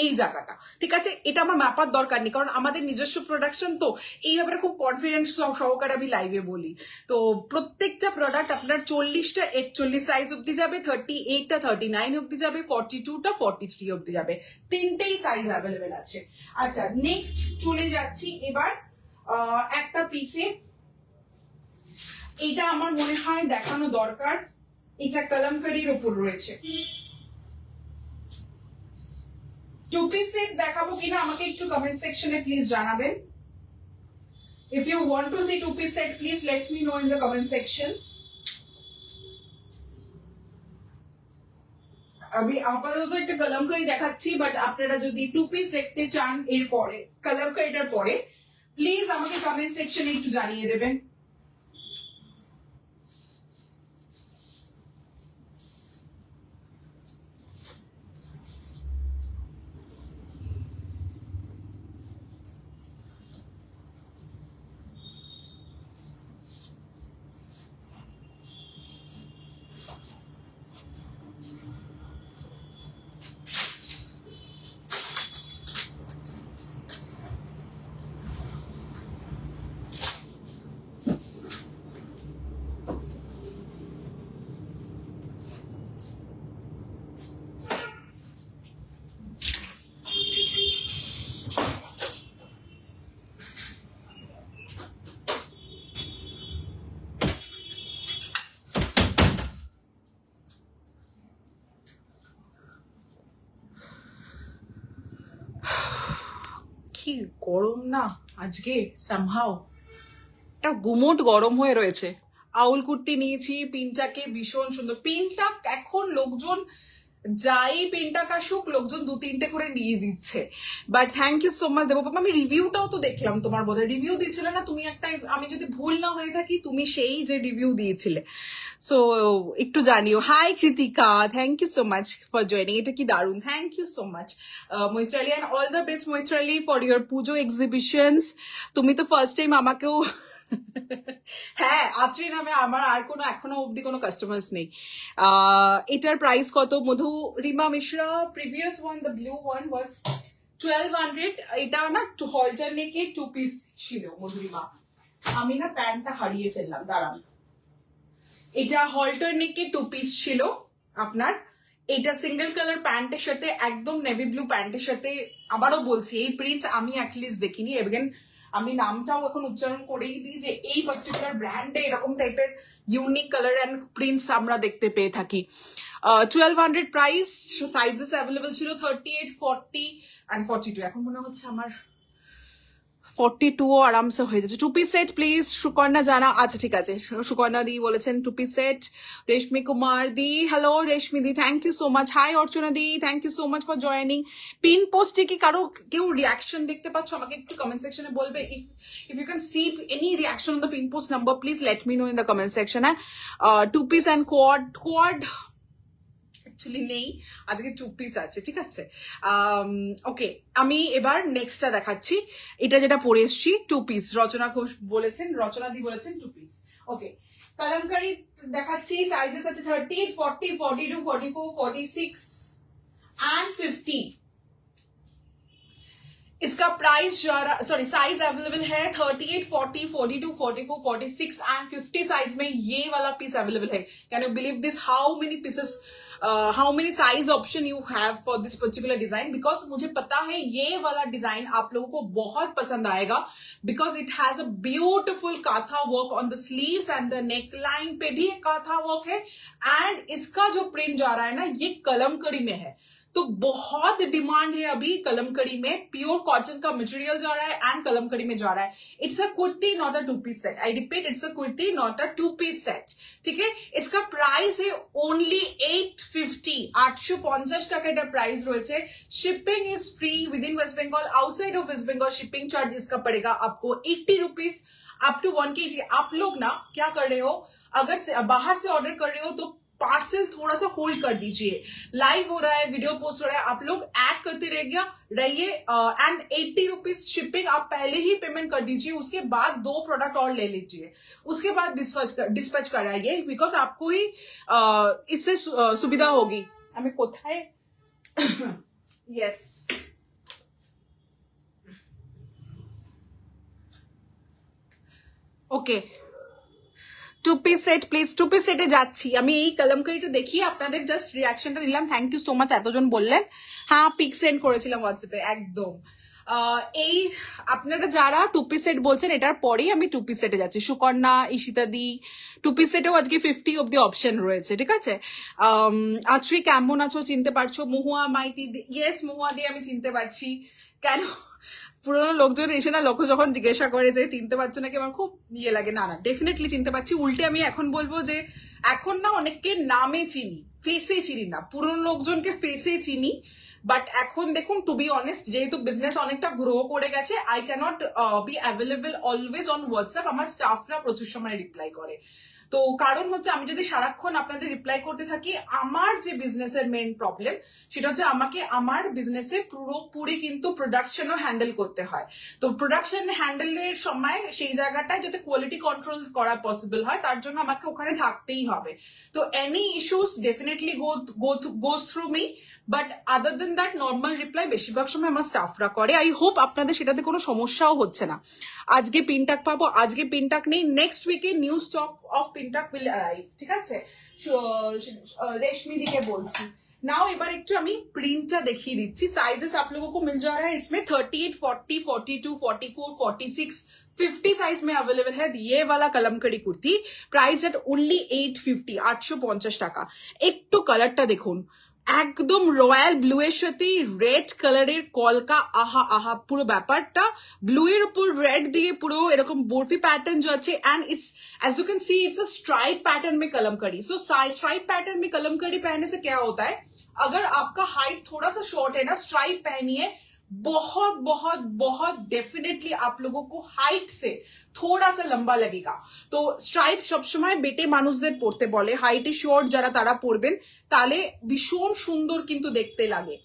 এই জায়গাটা, ঠিক আছে। এটা আমার মাপার দরকার নেই, কারণ আমাদের নিজস্ব প্রোডাকশন, তো এই ব্যাপারে খুব কনফিডেন্স সহকারে আমি লাইভে বলি। তো প্রত্যেকটা প্রোডাক্ট আপনার 40টা 41 সাইজ অবধি যাবে, 38টা 39 অবধি যাবে, 42টা 43 অবধি যাবে, তিনটেই সাইজ অ্যাভেলেবেল আছে। আচ্ছা, নেক্সট চলে যাচ্ছি এবার একটা পিসে, এটা আমার মনে হয় দেখানো দরকার, এটা কলমকারীর উপর রয়েছে। টু পিস সেট দেখাবো কিনা আমাকে একটু কমেন্ট সেকশনে প্লিজ জানাবেন। If you want to see two piece set please let me know in the comment section. আমি আপাতত একটা কলমকারী দেখাচ্ছি, বাট আপনারা যদি টু পিস দেখতে চান এরপরে, কলমকারীটার পরে, প্লিজ আমাকে কমেন্ট সেকশনে একটু জানিয়ে দেবেন। কি গরম না আজকে, সামহাও একটা গুমোট গরম হয়ে রয়েছে। আউল কুর্তি নিয়েছি, পিনটাকে ভীষণ সুন্দর, পিনটা এখন লোকজন যাই পিনটা কাশুক, লোকজন 2-3টে করে নিয়ে দিচ্ছে। But thank you so much Debbaba. আমি রিভিউটাও তো দেখলাম তোমার, বোধহয় রিভিউ দিয়েছিলে না তুমি একটা, আমি যদি ভুল না হয়ে থাকি তুমি সেই যে রিভিউ দিয়েছিলে, সো একটু জানিও। Hi Kritika, thank you so much for joining, এটা কি দারুন, thank you so much Maitrali, and all the best Maitrali for your Pujo exhibitions. তুমি তো ফার্স্ট টাইম আমাকেও হ্যাঁ, আত্রি নামে আমার আর কোনো এখনো অব্দি কোনো কাস্টমার্স নেই। এটার প্রাইস কত Madhu? Rima Mishra, previous one the blue one was 1200। এটা না হল্টার নেকে টু পিস ছিল মধুরিমা, আমি না প্যান্টটা হারিয়ে ফেললাম, দাঁড়ান। এটা হল্টার নেকে টু পিস ছিল আপনার, এটা সিঙ্গেল কালার প্যান্টের সাথে, একদম নেভি ব্লু প্যান্টের সাথে। আবারও বলছি, এই প্রিন্ট আমি অ্যাটলিস্ট দেখিনি, এবং আমি নামটাও এখন উচ্চারণ করেই দিই যে এই পার্টিকুলার ব্র্যান্ডে এরকম টাইপের ইউনিক কালার অ্যান্ড প্রিন্টস আমরা দেখতে পেয়ে থাকি। 1200 প্রাইস, সাইজেস অ্যাভেলেবল ছিল 38, 40 and 42। এখন মনে হচ্ছে আমার 42 আরামসে হয়ে যাচ্ছে। 2 piece সেট প্লিজ সুকন্যা জানা। আচ্ছা ঠিক আছে, সুকন্যা দি বলেছেন 2 piece set. Reshmi Kumar di, hello Reshmi di, thank you so much. Hi Archana di, thank you so much for joining. Pin পোস্টে কি কারো কেউ রিয়াকশন দেখতে পাচ্ছ? আমাকে একটু কমেন্ট সেকশনে বলবে। If you can see any reaction on the pin post number, please let me know in the comment section. 2 piece and quad actually নেই, আজকে 2 piece আছে, ঠিক আছে। ওকে, আমি এবার নেক্সটটা দেখাচ্ছি। এটা যেটা পরে এসছি 2 piece, রচনা ঘোষ বলেছেন, রচনা দি বলেছেন 2 piece। ওকে, কলমকারি দেখাচ্ছি। সাইজেস আছে 38, 40, 42, 44, 46 and 50। इसका प्राइस सॉरी साइज अवेलेबल है 38, 40, 42, 44, 46 एंड 50 साइज में ये वाला पीस अवेलेबल है। Can you believe this? How many pieces, how many size option you have for this particular design? Because मुझे पता है ये वाला डिजाइन आप लोगों को बहुत पसंद आएगा, because it has a beautiful katha work on the sleeves and the neck line पे भी काथा वर्क है। एंड इसका जो प्रिंट जा रहा है ना, ये कलमकड़ी में है, तो बहुत डिमांड है अभी कलमकड़ी में। प्योर कॉटन का मटेरियल जा रहा है एंड कलमकड़ी में जा रहा है। It's a kurti not a 2 piece set. I repeat, it's a kurti not a 2 piece set, ठीक है। इसका प्राइस है ओनली 850, 850 টাকা এটা प्राइस রয়েছে। Shipping is free within West Bengal. Outside of West Bengal shipping charge इसका पड़ेगा आपको 80 रुपीज अप टू 1 kg। आप लोग ना क्या कर रहे हो, अगर बाहर से ऑर्डर कर रहे हो तो पार्सल थोड़ा सा होल्ड कर दीजिए। लाइव हो रहा है, वीडियो पोस्ट हो रहा है, आप लोग ऐड करते रहिए एंड 80 रुपीज शिपिंग आप पहले ही पेमेंट कर दीजिए। उसके बाद 2 प्रोडक्ट और ले लीजिए, उसके बाद डिस्पैच कराइए, बिकॉज आपको ही इससे सुविधा होगी। हमें कोথায় yes okay, 2 piece set please. 2 piece সেটে যাচ্ছি আমি। এই কলমকারিটা দেখিয়ে আপনাদের জাস্ট রিয়াকশনটা নিলাম। থ্যাংক ইউ সো মাচ, এতজন বললেন। হ্যাঁ, পিক সেন্ড করেছিলাম হোয়াটসঅ্যাপে, একদম। এই আপনারা যারা 2 piece সেট বলছেন, এটার পরেই আমি 2 piece সেটে যাচ্ছি। সুকন্যা, ঈশিতা দি, 2 piece সেটেও আজকে 50 অব্দি অপশন রয়েছে, ঠিক আছে। আজকে কেমন আছো, চিনতে পারছো? মহুয়া মাইতি, ইয়েস মহুয়া দি আমি চিনতে পারছি। কেন পুরোনো লোকজন এসে না লোক যখন জিজ্ঞাসা করে যে চিনতে পারছো নাকি, আমার খুব ইয়ে লাগে। না না, ডেফিনেটলি চিনতে পারছি। উল্টে আমি এখন বলবো যে এখন না অনেককে নামে চিনি, ফেসে চিনি না। পুরোনো লোকজনকে ফেসে চিনি, বাট এখন দেখুন, টু বি অনেস্ট, যেহেতু বিজনেস অনেকটা গ্রো করে গেছে, I can't be available always on WhatsApp. আমার স্টাফরা প্রচুর সময় রিপ্লাই করে। তো কারণ হচ্ছে আমি যদি সারাক্ষণ আপনাদের রিপ্লাই করতে থাকি, আমার যে বিজনেসের মেইন প্রবলেম সেটা হচ্ছে আমাকে আমার বিজনেসে পুরোপুরি কিন্তু প্রোডাকশনও হ্যান্ডেল করতে হয়। তো প্রোডাকশন হ্যান্ডেলের সময় সেই জায়গাটায় যাতে কোয়ালিটি কন্ট্রোল করা পসিবল হয়, তার জন্য আমাকে ওখানে থাকতেই হবে। তো any issues definitely goes through me, but other than that normal reply বেশিরভাগ সময় আমার স্টাফরা করে। আই হোপ আপনাদের সেটাতে কোনো সমস্যাও হচ্ছে না। আজকে পিনটাক পাবো, আজকে পিনটাক নেই, নেক্সট উইকে new stock of pintuck will arrive, ঠিক আছে। रेशमी दी के बोलছি नाउ। এবার একটু আমি প্রিন্টটা দেখিয়ে দিচ্ছি। साइजेस आप लोगों को मिल जा रहा है इसमें 38, 40, 42, 44, 46, 50 साइज में अवेलेबल है। ये वाला कलमकड़ी कुर्ती प्राइस एट ओनली 850, 850 টাকা। একটু কালারটা দেখুন, একদম রয়্যাল ব্লু এর সাথে রেড কালারের কলকা। আহা আহা, পুরো ব্যাপারটা ব্লু এর উপর রেড দিয়ে পুরো এরকম বরফি প্যাটার্ন যাচ্ছে। And it's as you can see it's a stripe pattern में कलमकड़ी। सो स्ट्राइप पैटर्न में कलमकड़ी पहनने से क्या होता है, अगर आपका हाइट थोड़ा सा शॉर्ट है ना, स्ट्राइप पहनिए, बहुत बहुत बहुत डेफिनेटली आप लोगों को हाइट से थोड़ा सा लंबा लगेगा। तो स्ट्राइप सब समय बेटे মানুষদের পড়তে বলে, হাইটে শর্ট যারা তারা পরবেন, তাহলে ভীষণ সুন্দর কিন্তু দেখতে লাগে।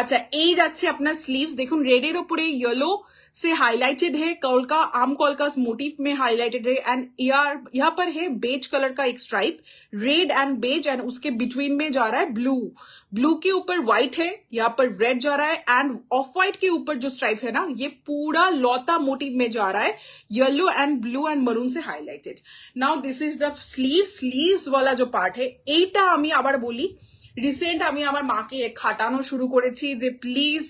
अच्छा, এই যাচ্ছে আপনার স্লিভস, দেখুন রেডের উপরে येलो से हाईलाइटेड है, कॉलका आम कॉलका मोटिव में हाईलाइटेड है। एंड यहाँ पर है बेज कलर का एक stripe, red and beige, and उसके बिटवीन में जा रहा है ब्लू। ब्लू के ऊपर व्हाइट है, यहाँ पर रेड जा रहा है, एंड ऑफ व्हाइट के ऊपर जो स्ट्राइप है ना, ये पूरा लौता मोटिव में जा रहा है, yellow and blue and maroon से highlighted. Now this is the sleeves वाला जो पार्ट है, এইটা আমি আবার বলি, রিসেন্ট আমি আমার মাকে খাটানো শুরু করেছি যে প্লিজ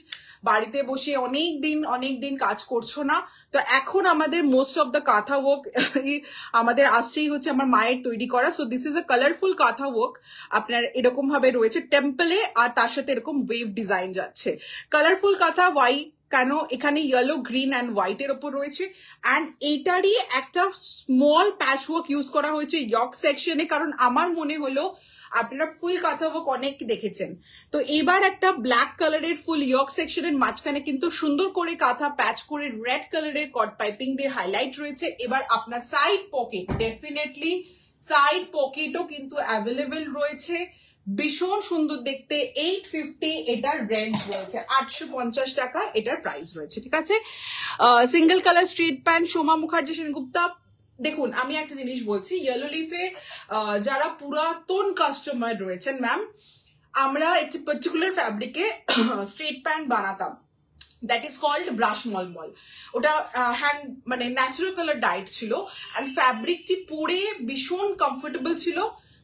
বাড়িতে বসে অনেক দিন কাজ করছো না। তো এখন আমাদের মোস্ট অফ দ্য কাঁথা ওয়ার্ক আমাদের আসছেই হচ্ছে আমার মায়ের তৈরি করা। So this is a colourful কাঁথা ওয়ার্ক, আপনার এরকম ভাবে রয়েছে টেম্পলে, আর তার সাথে এরকম ওয়েভ ডিজাইন যাচ্ছে। কালারফুল কাঁথা, ওয়াই কেন এখানে ইয়েলো গ্রিন অ্যান্ড হোয়াইট এর ওপর রয়েছে, অ্যান্ড এইটারই একটা স্মল প্যাচ ওয়ার্ক ইউজ করা হয়েছে ইয়ক সেকশনে, কারণ আমার মনে হলো আপনারা ফুল কাঁথা ওয়ার্ক অনেক দেখেছেন, তো এবার একটা ব্ল্যাক কালারের ফুল ইয়ক সেকশনের মাঝখানে কিন্তু সুন্দর করে কাঁথা প্যাচ করে রেড কালারের কট পাইপিং দিয়ে হাইলাইট রয়েছে। এবার আপনার সাইড পকেট, ডেফিনেটলি সাইড পকেটও কিন্তু অ্যাভেলেবেল রয়েছে, ভীষণ সুন্দর দেখতে। 850 এটার রেঞ্জ রয়েছে, 850 টাকা এটার প্রাইস রয়েছে, ঠিক আছে। Single colour straight pant, Soma Mukherjee Sengupta. দেখুন আমি একটা জিনিস বলছি, ইয়েলো লিফে যারা পুরাতন কাস্টমার রয়েছেন ম্যাম, আমরা একটি পার্টিকুলার ফ্যাব্রিকে স্ট্রেট প্যান্ট বানাতাম, দ্যাট ইজ কল্ড ব্রাশ মলমল। ওটা হ্যান্ড মানে ন্যাচারাল কালার ডাইট ছিল, অ্যান্ড ফ্যাব্রিকটি পরে ভীষণ কমফোর্টেবল ছিল,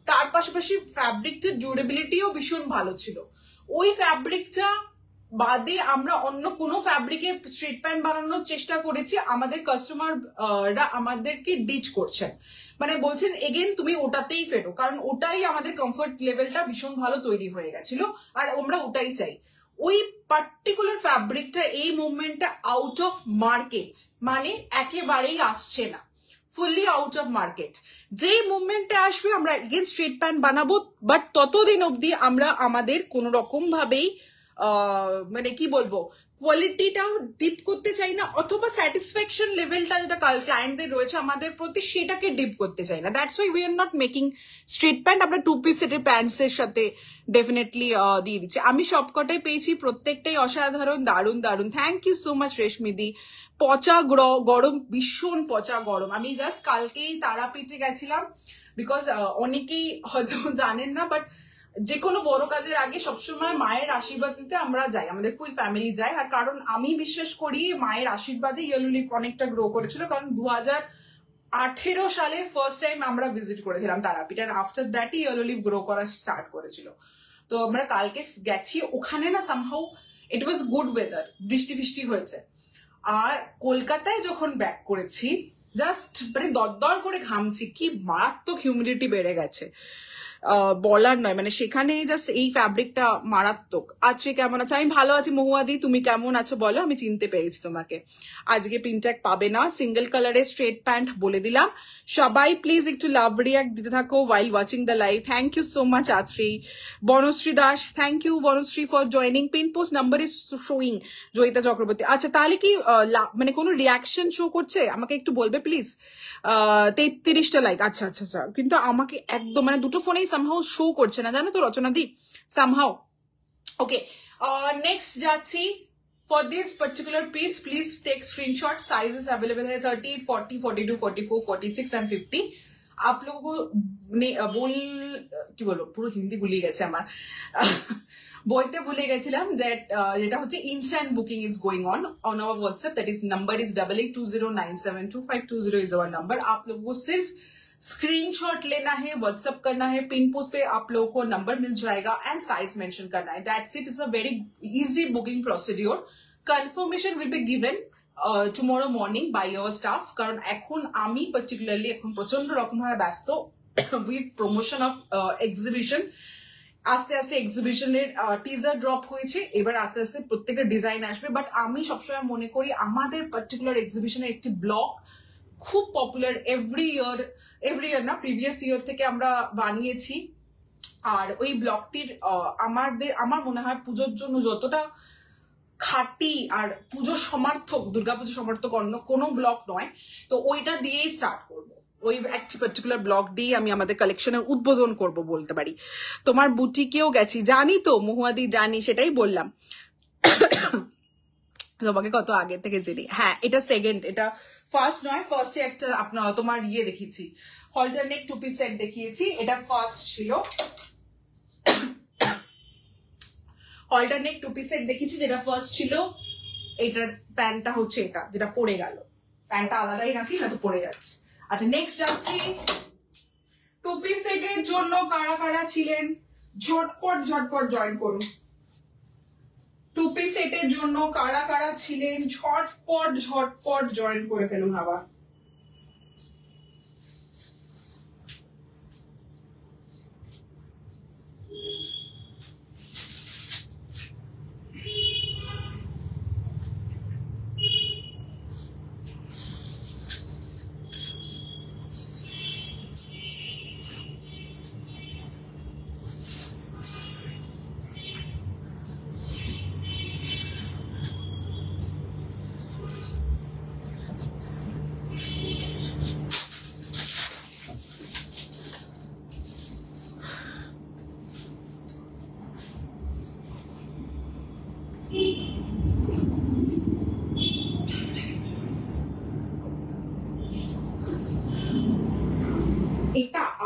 তার পাশাপাশি ফ্যাব্রিকটার ডিউরেবিলিটিও ভীষণ ভালো ছিল। ওই ফ্যাব্রিকটা বাদে আমরা অন্য কোনো ফ্যাব্রিকে স্ট্রেট প্যান্ট বানানোর চেষ্টা করেছি, আমাদের কাস্টমাররা আমাদেরকে ডিচ করছেন, মানে বলছেন এগেন তুমি ওটাতেই ফেরো, কারণ ওটাই আমাদের কমফোর্ট লেভেলটা ভীষণ ভালো তৈরি হয়ে গেছিল, আর আমরা ওটাই চাই। ওই পার্টিকুলার ফ্যাব্রিকটা এই মুভমেন্টটা আউট অফ মার্কেট, মানে একেবারেই আসছে না, ফুললি আউট অফ মার্কেট। যেই মুভমেন্টে আসবে আমরা এগেন স্ট্রেট প্যান্ট বানাবো, বাট ততদিন অবধি আমরা আমাদের কোন রকম ভাবেই মানে কি বলবো কোয়ালিটিটাও ডিপ করতে চাই না, অথবা স্যাটিসফ্যাকশন লেভেলটা যেটা ক্লায়েন্টদের রয়েছে আমাদের প্রতি সেটাকে ডিপ করতে চাই না। That's why we are not making straight pant. আমরা 2 পিস সেটের প্যান্টস এর সাথে ডেফিনেটলি দিয়ে দিচ্ছি। আমি সবকটাই পেয়েছি, প্রত্যেকটাই অসাধারণ, দারুণ দারুণ। থ্যাংক ইউ সো মাচ রেশমিদি। পচা গরম, ভীষণ পচা গরম। আমি জাস্ট কালকেই তারাপীঠে গেছিলাম, বিকজ অনেকেই হয়তো জানেন না, বাট যে কোনো বড় কাজের আগে সবসময় মায়ের আশীর্বাদ নিতে আমরা যাই, আমাদের ফুল ফ্যামিলি যায়। আর কারণ আমি বিশ্বাস করি মায়ের আশীর্বাদে ইয়েলো লিফ অনেকটা গ্রো করেছিল, কারণ 2018 সালে ফার্স্ট টাইম আমরা ভিজিট করেছিলাম তারাপীঠ, আর আফটার দ্যাটই ইয়েলো লিফ গ্রো করা স্টার্ট করেছিল। তো আমরা কালকে গেছি, ওখানে না somehow it was good weather, বৃষ্টি ফিষ্টি হয়েছে। আর কলকাতায় যখন ব্যাক করেছি জাস্ট মানে দরদর করে ঘামছি, কি মারাত্মক হিউমিডিটি বেড়ে গেছে, বলার নয়, মানে সেখানে জাস্ট এই ফ্যাব্রিকটা মারাত্মক। আজকে কেমন আছে? আমি ভালো আছি মহুয়াদি, তুমি কেমন আছো বলো, আমি চিনতে পেরেছি তোমাকে। আজকে পিনট্যাগ পাবে না, সিঙ্গেল কালারের স্ট্রেট প্যান্ট বলে দিলাম। সবাই প্লিজ একটু লাভ রিয়াক্ট দিতে থাকো while watching the live. Thank you so much Atri. Banashree Das, thank you Banashree for joining. Pin post number is showing. Joyita Chakraborty, আচ্ছা তাহলে কি মানে কোনো রিয়াকশন শো করছে? আমাকে একটু বলবে প্লিজ। 33টা লাইক, আচ্ছা আচ্ছা আচ্ছা, কিন্তু আমাকে একদম মানে দুটো ফোনেই সামহাউ শো করছে না, জানো তো রচনা দি, সামহাউ। ওকে, নেক্সট যাচ্ছি। For this particular piece, please take screenshot. Sizes available है 38, 40, 42, 44, 46 and 50. आप लोगों को কি বলবো, পুরো হিন্দি ভুলে গেছে আমার, বলতে ভুলে গেছিলাম that যেটা হচ্ছে instant booking is going on our WhatsApp. That is number is 8820972520 is our number. आप लोगों को सिर्फ स्क्रीनशॉट लेना है, व्हाट्सएप करना है, पिन पोस्ट पे आप लोगों को नंबर मिल जाएगा एंड साइज मेंशन करना है। That's it, is a very easy booking procedure. Confirmation will be given tomorrow morning by your staff, কারণ এখন আমি পার্টিকুলারলি এখন প্রচন্ড রকম ভাবে ব্যস্ত উইথ প্রমোশন অফ এক্সিবিশন। আস্তে আস্তে এক্সিবিশনের টিজার ড্রপ হয়েছে, এবার আস্তে আস্তে প্রত্যেকটা ডিজাইন আসবে। বাট আমি সবসময় মনে করি আমাদের পার্টিকুলার এক্সিবিশনের একটি ব্লগ খুব পপুলার, এভরি ইয়ার না, প্রিভিয়াস ইয়ার থেকে আমরা বানিয়েছি। আর ওই ব্লগটির আমার মনে হয় পুজোর জন্য যতটা খাঁটি আর পুজো সমার্থক, দুর্গাপুজো সমার্থক অন্য কোনো ব্লগ নয়, তো ওইটা দিয়েই স্টার্ট করব। ওই একটি পার্টিকুলার ব্লগ দিয়ে আমি আমাদের কালেকশনের উদ্বোধন করব বলতে পারি। তোমার বুটিকেও গেছি, জানি তো মহুয়াদি, জানি, সেটাই বললাম তোমাকে কত আগে থেকে চিনি। হ্যাঁ, এটা সেকেন্ড, এটা ফার্স্ট নয়। ফার্স্টে একটা আপনার তোমার দেখিয়েছি, হলটার নেক 2 পিস সেট দেখিয়েছি, এটা ফার্স্ট ছিল। হলটার নেক 2 পিস সেট দেখিয়েছি, যেটা ফার্স্ট ছিল। এটার প্যান্টটা হচ্ছে এটা, যেটা পড়ে গেল, প্যান্টটা আলাদাই রাখি না তো পড়ে যাচ্ছে। আচ্ছা, নেক্সট যাচ্ছি 2 পিস সেটের জন্য কারা কারা ছিলেন, ঝটপট জয়েন করুন। 2 পিস সেটের জন্য কারা কারা ছিলেন, ঝটপট জয়েন করে ফেলুন আবার।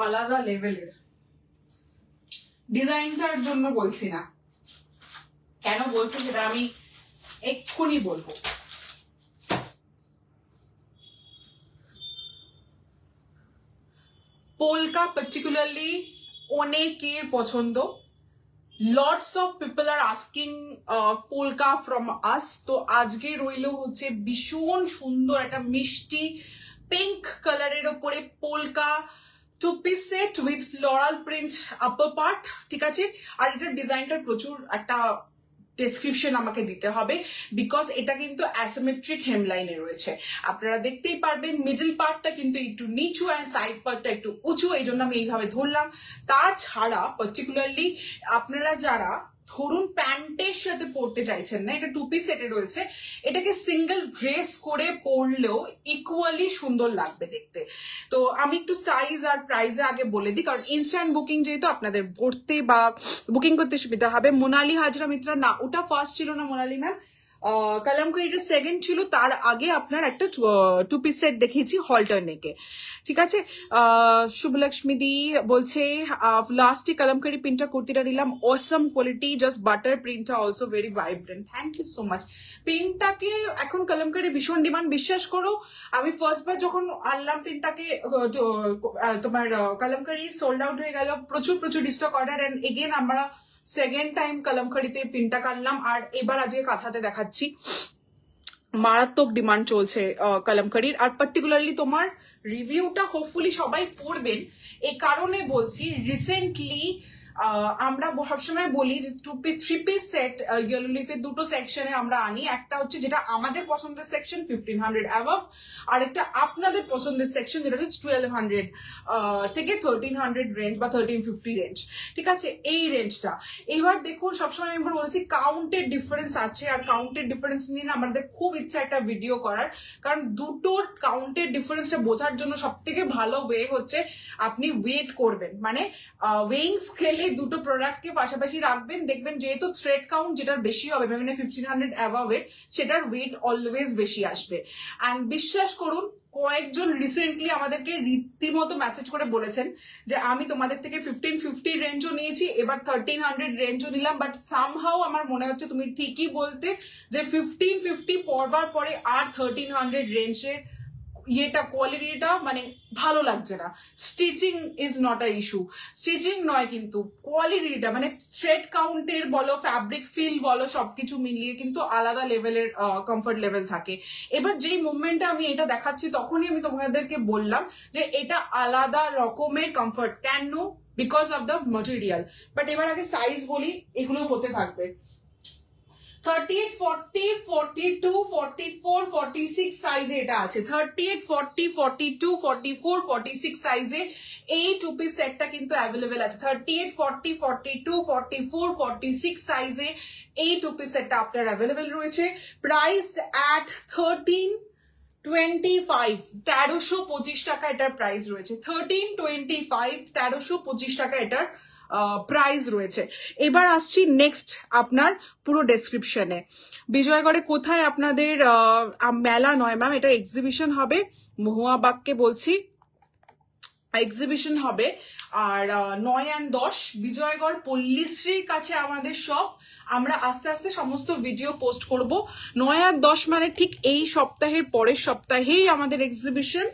আলাদা লেভেলের। ডিজাইনটার জন্য বলছি না, কেন বলছি সেটা আমি এক্ষুনি বলবো। পোলকা পার্টিকুলারলি অনেকের পছন্দ। Lots of people R asking polka from আস। তো আজকে রইল হচ্ছে ভীষণ সুন্দর একটা মিষ্টি পিঙ্ক কালারের ওপরে polka two piece set with floral print upper part, ঠিক আছে। আর এটার ডিজাইনটার প্রচুর একটা ডেসক্রিপশন আমাকে দিতে হবে, বিকজ এটা কিন্তু অ্যাসিমেট্রিক হেমলাইনে রয়েছে। আপনারা দেখতেই পারবেন মিডল পার্টটা কিন্তু একটু নিচু অ্যান্ড সাইড পার্টটা একটু উঁচু, এই জন্য আমি এইভাবে ধরলাম। তাছাড়া পার্টিকুলারলি আপনারা যারা ধরুন প্যান্টের সাথে পরতে চাইছেন না, এটা টু পিস সেটে রয়েছে, এটাকে সিঙ্গেল ড্রেস করে পরলেও ইকুয়ালি সুন্দর লাগবে দেখতে। তো আমি একটু সাইজ আর প্রাইসে আগে বলে দিই, কারণ ইনস্ট্যান্ট বুকিং যেহেতু আপনাদের পড়তে বা বুকিং করতে সুবিধা হবে। মোনালি হাজরা মিত্রা, না ওটা ফার্স্ট ছিল না মোনালি ম্যাম, কালামকারীটা সেকেন্ড ছিল। তার আগে আপনার একটা টু পিস সেট দেখিয়েছি হল্টার নেকে, ঠিক আছে। শুভলক্ষ্মী দি বলছে লাস্টে কালামকারী প্রিন্টটা কুর্তিটা নিলাম, অসম কোয়ালিটি, জাস্ট বাটার প্রিন্টটা also very vibrant. Thank you so much. প্রিন্টটাকে এখন কালামকারী ভীষণ ডিমান্ড, বিশ্বাস করো। আমি ফার্স্ট বার যখন আনলাম প্রিন্টটাকে, তোমার কালামকারী সোল্ড আউট হয়ে গেল, প্রচুর প্রচুর স্টক অর্ডার, এন্ড এগেন আমরা সেকেন্ড টাইম কালামকারীতে প্রিন্টটা কাটলাম। আর এবার আজকে কাঁথাতে দেখাচ্ছি, মারাত্মক ডিমান্ড চলছে কালামকারীর। আর পার্টিকুলারলি তোমার রিভিউটা হোপফুলি সবাই পড়বেন, এই কারণে বলছি রিসেন্টলি আমরা সবসময় বলি যে থ্রি পিস সেট ইয়েলো লিফের দুটো সেকশনে আমরা আনি। একটা হচ্ছে যেটা আমাদের পছন্দের সেকশন 1500 অ্যাভাব, আর একটা আপনাদের পছন্দের সেকশন যেটা হচ্ছে 1200 থেকে 1300 রেঞ্জ বা 1350 রেঞ্জ, ঠিক আছে, এই রেঞ্জটা। এবার দেখুন সবসময় আমি বলছি কাউন্টের ডিফারেন্স আছে, আর কাউন্টের ডিফারেন্স নিয়ে না আমাদের খুব ইচ্ছা একটা ভিডিও করার, কারণ দুটোর কাউন্টের ডিফারেন্সটা বোঝার জন্য সব থেকে ভালো ওয়ে হচ্ছে আপনি ওয়েট করবেন, মানে ওয়েইং স্কেলে দুটো প্রোডাক্টকে পাশাপাশি রাখবেন, দেখবেন যেহেতু থ্রেড কাউন্ট যেটার বেশি হবে, মানে 1500 অ্যাভাবে, সেটার ওয়েট অলওয়েজ বেশি আসবে। অ্যান্ড বিশ্বাস করুন কয়েকজন রিসেন্টলি আমাদেরকে রীতিমতো মেসেজ করে বলেছেন যে আমি তোমাদের থেকে 1550 রেঞ্জও নিয়েছি, এবার 1300 রেঞ্জও নিলাম, বাট সামহাও আমার মনে হচ্ছে তুমি ঠিকই বলতে যে 1550 পরবার পরে আর 1300 রেঞ্জের ইয়েটা কোয়ালিটিটা মানে ভালো লাগছে না। Stitching is not a issue, stitching নয় কিন্তু কোয়ালিটিটা, মানে থ্রেড কাউন্টের বলো, ফ্যাব্রিক ফিল বলো, সবকিছু মিলিয়ে কিন্তু আলাদা লেভেলের কমফর্ট লেভেল থাকে। এবার যেই মুভমেন্টে আমি এটা দেখাচ্ছি তখনই আমি তোমাদেরকে বললাম যে এটা আলাদা রকমের কমফর্ট, কেন? Because of the material. But এবার আগে সাইজ বলি, এগুলো হতে থাকবে 38, 40, 42, 44, 46 সাইজে এটা আছে। 38, 40, 42, 44, 46 সাইজে এই টু পিস সেটটা কিন্তু অ্যাভেলেবেল আছে। 38, 40, 42, 44, 46 সাইজে এই টু পিস সেটটা আপনার অ্যাভেলেবেল রয়েছে। প্রাইসড অ্যাট 1325, 1325 টাকা এটার প্রাইস রয়েছে। 1325, 1325 টাকা এটার প্রাইস রয়েছে। এবার আসছি নেক্সট আপনার পুরো ডেসক্রিপশনে। বিজয়গড়ে কোথায় আপনাদের মেলা নয় ম্যাম, এটা এক্সিবিশন হবে, মহুয়াবাগকে বলছি এক্সিবিশন হবে। আর 9 আর 10 বিজয়গড় পল্লীশ্রীর কাছে আমাদের শপ। আমরা আস্তে আস্তে সমস্ত ভিডিও পোস্ট করব। 9 আর 10 মানে ঠিক এই সপ্তাহের পরের সপ্তাহেই আমাদের এক্সিবিশন।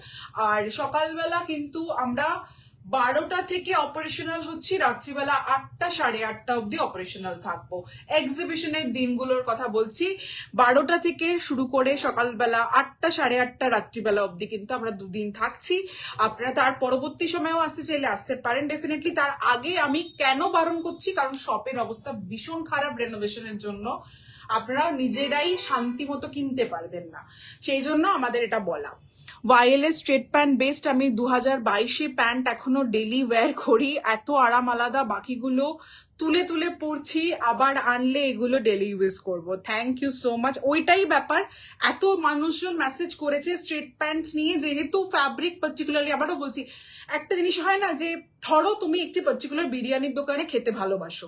আর সকালবেলা কিন্তু আমরা 12টা থেকে অপারেশনাল হচ্ছি, রাত্রিবেলা 8টা 8:30 অব্দি অপারেশনাল থাকবো। এক্সিবিশনের দিনগুলোর কথা বলছি, 12টা থেকে শুরু করে সকালবেলা 8টা 8:30 রাত্রিবেলা অব্দি কিন্তু আমরা দুদিন থাকছি। আপনারা তার পরবর্তী সময়েও আসতে চাইলে আসতে পারেন ডেফিনেটলি। তার আগে আমি কেন বারণ করছি, কারণ শপের অবস্থা ভীষণ খারাপ রেনোভেশনের জন্য, আপনারা নিজেরাই শান্তি মতো কিনতে পারবেন না, সেই জন্য আমাদের এটা বলা। ওয়াইএলএস স্ট্রেট প্যান্ট বেস্ট, আমি 2022 প্যান্ট এখনো ডেলি ওয়্যার করি, এত আরাম আলাদা, বাকিগুলো তুলে তুলে পরছি, আবার আনলে এগুলো ডেলি ইউজ করবো। Thank you so much. ওইটাই ব্যাপার, এত মানুষজন মেসেজ করেছে স্ট্রেট প্যান্টস নিয়ে, যেহেতু ফ্যাব্রিক পার্টিকুলারলি, আবারও বলছি একটা জিনিস হয় না যে ধরো তুমি একটি পার্টিকুলার বিরিয়ানির দোকানে খেতে ভালোবাসো,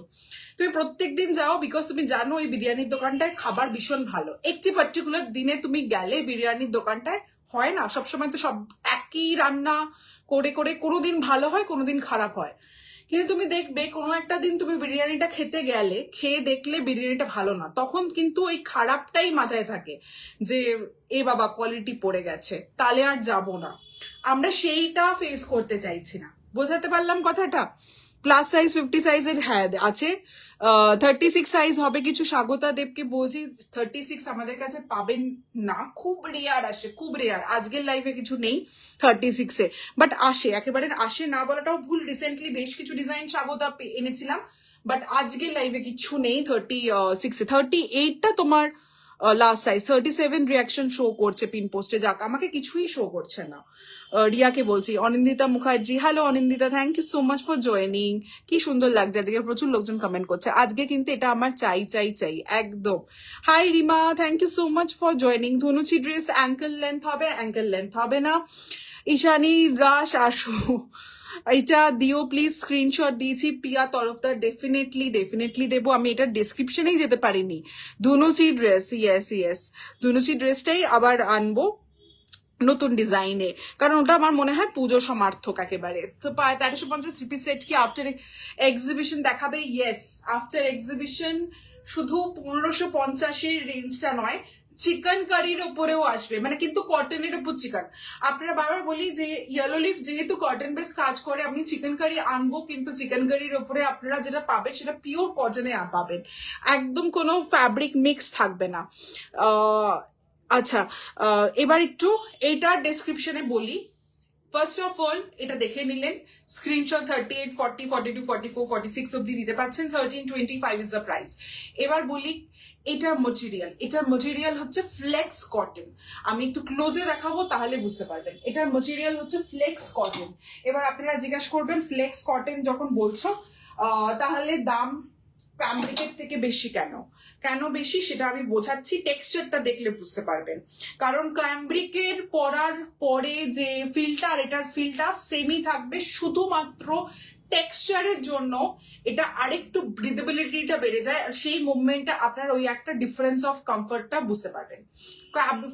তুমি প্রত্যেকদিন যাও বিকজ তুমি জানো ওই বিরিয়ানির দোকানটায় খাবার ভীষণ ভালো। একটি পার্টিকুলার দিনে তুমি গেলে বিরিয়ানির দোকানটায় হয় না, সবসময় তো সব এক একই রান্না করে করে কোনোদিন ভালো হয় কোনোদিন খারাপ হয়, কিন্তু তুমি দেখবে কোনো একটা দিন তুমি বিরিয়ানিটা খেতে গেলে, খেয়ে দেখলে বিরিয়ানিটা ভালো না, তখন কিন্তু ওই খারাপটাই মাথায় থাকে যে এ বাবা কোয়ালিটি পড়ে গেছে, তাহলে আর যাব না। আমরা সেইটা ফেস করতে চাইছি না। বোঝাতে পারলাম কথাটা? প্লাস সাইজ 50 সাইজের হ্যাঁ আছে, 36 সাইজ হবে কিছু। স্বাগতা দেবকে বলছি 36 আমাদের কাছে পাবেন না, খুব রেয়ার আসে, খুব রেয়ার। আজকের লাইফে কিছু নেই 36-এ, বাট আসে, একেবারে আসে না বলাটাও ভুল। রিসেন্টলি বেশ কিছু ডিজাইন স্বাগতা এনেছিলাম, বাট আজকের লাইফে কিছু নেই 36-এ। 38টা তোমার লাস্ট সাইজ। 37 রিয়াকশন শো করছে পিন পোস্টে, যাক আমাকে কিছুই শো করছে না। রিয়াকে বলছি। Anindita Mukherjee, hello Anindita, thank you so much for joining. কি সুন্দর লাগছে, আজকে প্রচুর লোকজন কমেন্ট করছে। আজকে কিন্তু এটা আমার চাই চাই চাই একদম। Hi Rima, thank you so much for joining. ধনুচি ড্রেস অ্যাঙ্কেল লেন্থ হবে? অ্যাঙ্কেল লেন্থ হবে না। ঈশানী রাশ আসো, এটা দিও প্লিজ। স্ক্রিনশট দিয়েছি পিয়া তরফদার, ডেফিনেটলি দেবো। আমি এটা ডেসক্রিপশনেই যেতে পারিনি। ধনুচি ড্রেস, ইয়েস ধনুচি ড্রেসটাই আবার আনবো নতুন ডিজাইনে, কারণ ওটা আমার মনে হয় পুজো সমার্থক একেবারে। তো 1350 3 পিস সেট কি আফটার এক্সিবিশন দেখাবে? ইয়েস, আফটার এক্সিবিশন শুধু 1550-এর রেঞ্জটা নয়, চিকেন কারির ওপরেও আসবে, মানে কিন্তু কটনের ওপর চিকেন। আপনারা বারবার বলি যে ইয়েলো লিফ যেহেতু কটন বেস কাজ করে, আমি চিকেন কারি আনবো, কিন্তু চিকেন কারির ওপরে আপনারা যেটা পাবেন সেটা পিওর কটনে পাবেন, একদম কোনো ফ্যাব্রিক মিক্স থাকবে না। আচ্ছা, এবার একটু এটার ডেসক্রিপশনে বলি। ফার্স্ট অফ অল এটা দেখে নিলেন, স্ক্রিনশট 38, 40, 42, 44, 46 অব্দি দিতে পারছেন। 1325 ইজ দ্য প্রাইস। এবার বলি এটার মেটেরিয়াল হচ্ছে ফ্লেক্স কটন। আমি একটু ক্লোজে দেখাবো তাহলে বুঝতে পারবেন। এটার মেটেরিয়াল হচ্ছে ফ্লেক্স কটন। এবার আপনারা জিজ্ঞাসা করবেন ফ্লেক্স কটন যখন বলছো তাহলে দাম ক্যামব্রিকের থেকে বেশি কেন বেশি সেটা আমি বোঝাচ্ছি, টেক্সচারটা দেখলে বুঝতে পারবেন। কারণ ক্যামব্রিকের পরার পরে যে ফিলটা আর এটার ফিলটা সেমই থাকবে, শুধুমাত্র টেক্সচারের জন্য এটা আরেকটু ব্রিদেবিলিটিটা বেড়ে যায়, আর সেই মুভমেন্টটা আপনার ওই একটা ডিফারেন্স অফ কমফর্টটা বুঝতে পারবেন।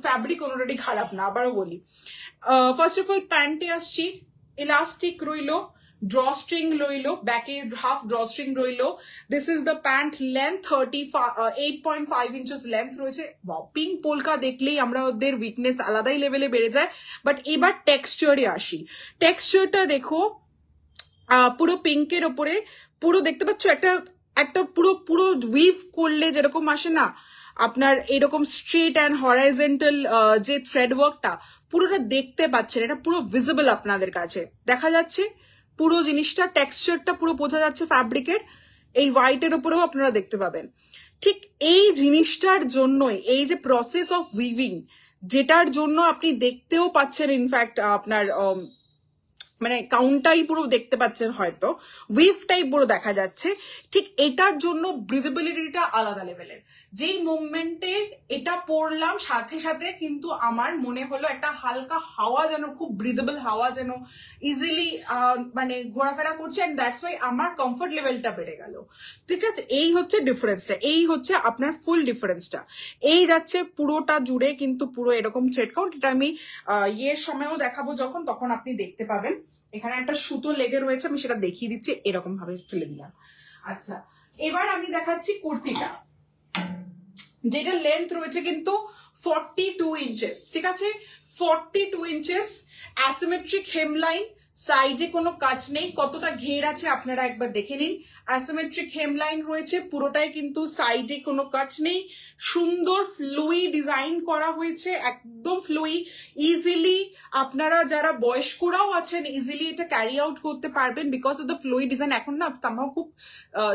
ফ্যাব্রিক কোনোটাই খারাপ না, আবারও বলি। ফার্স্ট অফ অল প্যান্টে আসছি, ইলাস্টিক রইলো, drawstring রইলো, ব্যাকে হাফ drawstring রইলো। This is the pant length 8.5 inches length রয়েছে। পিঙ্ক পোলকা দেখলেই আমরা ওদের উইকনেস আলাদাই লেভেলে বেড়ে যায়। বাট এবার টেক্সচারে আসি, টেক্সচারটা দেখো, পুরো পিঙ্কের ওপরে পুরো দেখতে পাচ্ছ একটা পুরো উইভ করলে যেরকম আসে না আপনার, এরকম স্ট্রেট অ্যান্ড হরাইজেন্টাল যে থ্রেড ওয়ার্কটা পুরোটা দেখতে পাচ্ছেন, এটা পুরো ভিজিবল আপনাদের কাছে দেখা যাচ্ছে। পুরো জিনিসটা টেক্সচারটা পুরো বোঝা যাচ্ছে ফ্যাব্রিকের, এই হোয়াইটের উপরেও আপনারা দেখতে পাবেন। ঠিক এই জিনিসটার জন্যই, এই যে প্রসেস অফ উইভিং, যেটার জন্য আপনি দেখতেও পাচ্ছেন, ইনফ্যাক্ট আপনার মানে কাউন্টটাই পুরো দেখতে পাচ্ছেন, হয়তো উইভটাই পুরো দেখা যাচ্ছে। ঠিক এটার জন্য ব্রিদেবিলিটিটা আলাদা লেভেলের। যেই মুভমেন্টে এটা পরলাম সাথে সাথে কিন্তু আমার মনে হলো একটা হালকা হাওয়া যেন, খুব ব্রিদেবল হাওয়া যেন ইজিলি মানে ঘোরাফেরা করছে, অ্যান্ড দ্যাটস ওয়াই আমার কমফর্ট লেভেলটা বেড়ে গেল। ঠিক আছে, এই হচ্ছে ডিফারেন্সটা, এই হচ্ছে আপনার ফুল ডিফারেন্সটা। এই যাচ্ছে পুরোটা জুড়ে, কিন্তু পুরো এরকম থ্রেড কাউন্ট। এটা আমি ইয়ের সময়ও দেখাবো যখন, তখন আপনি দেখতে পাবেন। এখানে একটা সুতো লেগে রয়েছে, আমি সেটা দেখিয়ে দিচ্ছি, এরকম ভাবে ফেলে দিলাম। আচ্ছা, এবার আমি দেখাচ্ছি কুর্তিটা, যেটা লেন্থ রয়েছে কিন্তু 42 ইঞ্চেস। ঠিক আছে, 42 ইঞ্চেস, অ্যাসিমেট্রিক হেমলাইন, সাইডে কোনো কাজ নেই। কতটা ঘের আছে আপনারা একবার দেখে নিন। অ্যাসিমেট্রিক হেমলাইন রয়েছে পুরোটাই, কিন্তু সাইডে কোনো কাজ নেই। সুন্দর ফ্লুই ডিজাইন করা হয়েছে, একদম ফ্লুই। ইজিলি আপনারা যারা বয়স্করাও আছেন ইজিলি এটা ক্যারি আউট করতে পারবেন, বিকজ অফ দ্য ফ্লুই ডিজাইন। এখন না আমার খুব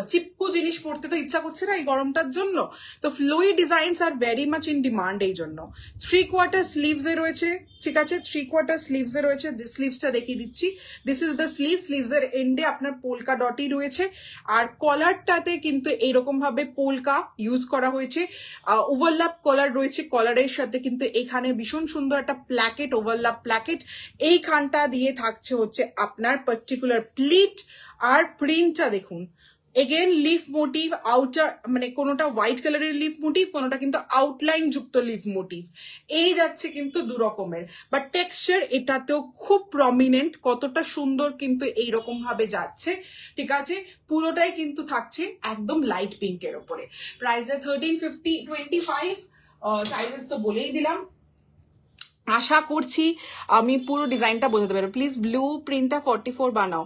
চিপকু জিনিস পড়তে তো ইচ্ছা করছে না এই গরমটার জন্য, তো ফ্লুই ডিজাইনস আর ভেরি মাচ ইন ডিমান্ড এই জন্য। 3/4 স্লিভসে রয়েছে, ঠিক আছে, 3/4 স্লিভসে রয়েছে। স্লিভসটা দেখিয়ে দিচ্ছি, দিস ইজ দ্য স্লিভ। স্লিভসের এন্ডে আপনার পোলকা ডটই রয়েছে, আর কলারটাতে কিন্তু এইরকম ভাবে পোলকা ইউজ করা হয়েছে। ওভারল্যাপ কলার রয়েছে, কলারের সাথে কিন্তু এখানে ভীষণ সুন্দর একটা প্ল্যাকেট, ওভারল্যাপ প্ল্যাকেট এইখানটা দিয়ে থাকছে হচ্ছে আপনার পার্টিকুলার প্লিট। আর প্রিন্টটা দেখুন, এগেন লিফ মোটিভ, আউটার মানে কোনোটা হোয়াইট কালারের লিফ মোটিভ, কোনোটা কিন্তু আউটলাইন যুক্ত লিফ মোটিভ, এই যাচ্ছে কিন্তু দু রকমের। বাট টেক্সচার এটাতেও খুব প্রমিনেন্ট, কতটা সুন্দর কিন্তু এইরকম ভাবে যাচ্ছে, ঠিক আছে। পুরোটাই কিন্তু থাকছে একদম লাইট পিঙ্কের ওপরে। প্রাইস 1350-25, সাইজেস তো বলেই দিলাম। আশা করছি আমি পুরো ডিজাইনটা বোঝাতে পারবো। প্লিজ ব্লু প্রিন্টটা 44 বানাও।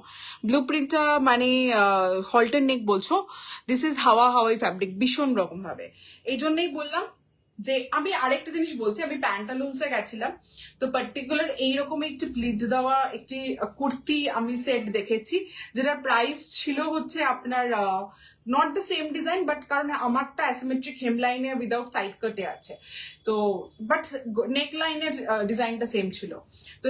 ব্লু প্রিন্টটা মানে হল্টার নেক বলছো? দিস ইজ হাওয়া হাওয়াই ফ্যাব্রিক, ভীষণ রকম ভাবে। এই জন্যই বললাম যে আমি আরেকটা জিনিস বলছি, আমি প্যান্টালুন্সে গেছিলাম, তো পার্টিকুলার এইরকম একটি প্লিট দেওয়া একটি কুর্তি আমি সেট দেখেছি, যেটার প্রাইস ছিল হচ্ছে আপনার not the same design, but কারণ আমারটা অ্যাসিমেট্রিক হেমলাইনের উইদাউট সাইড কাটে আছে, তো বাট নেক লাইনের ডিজাইনটা সেম ছিল। তো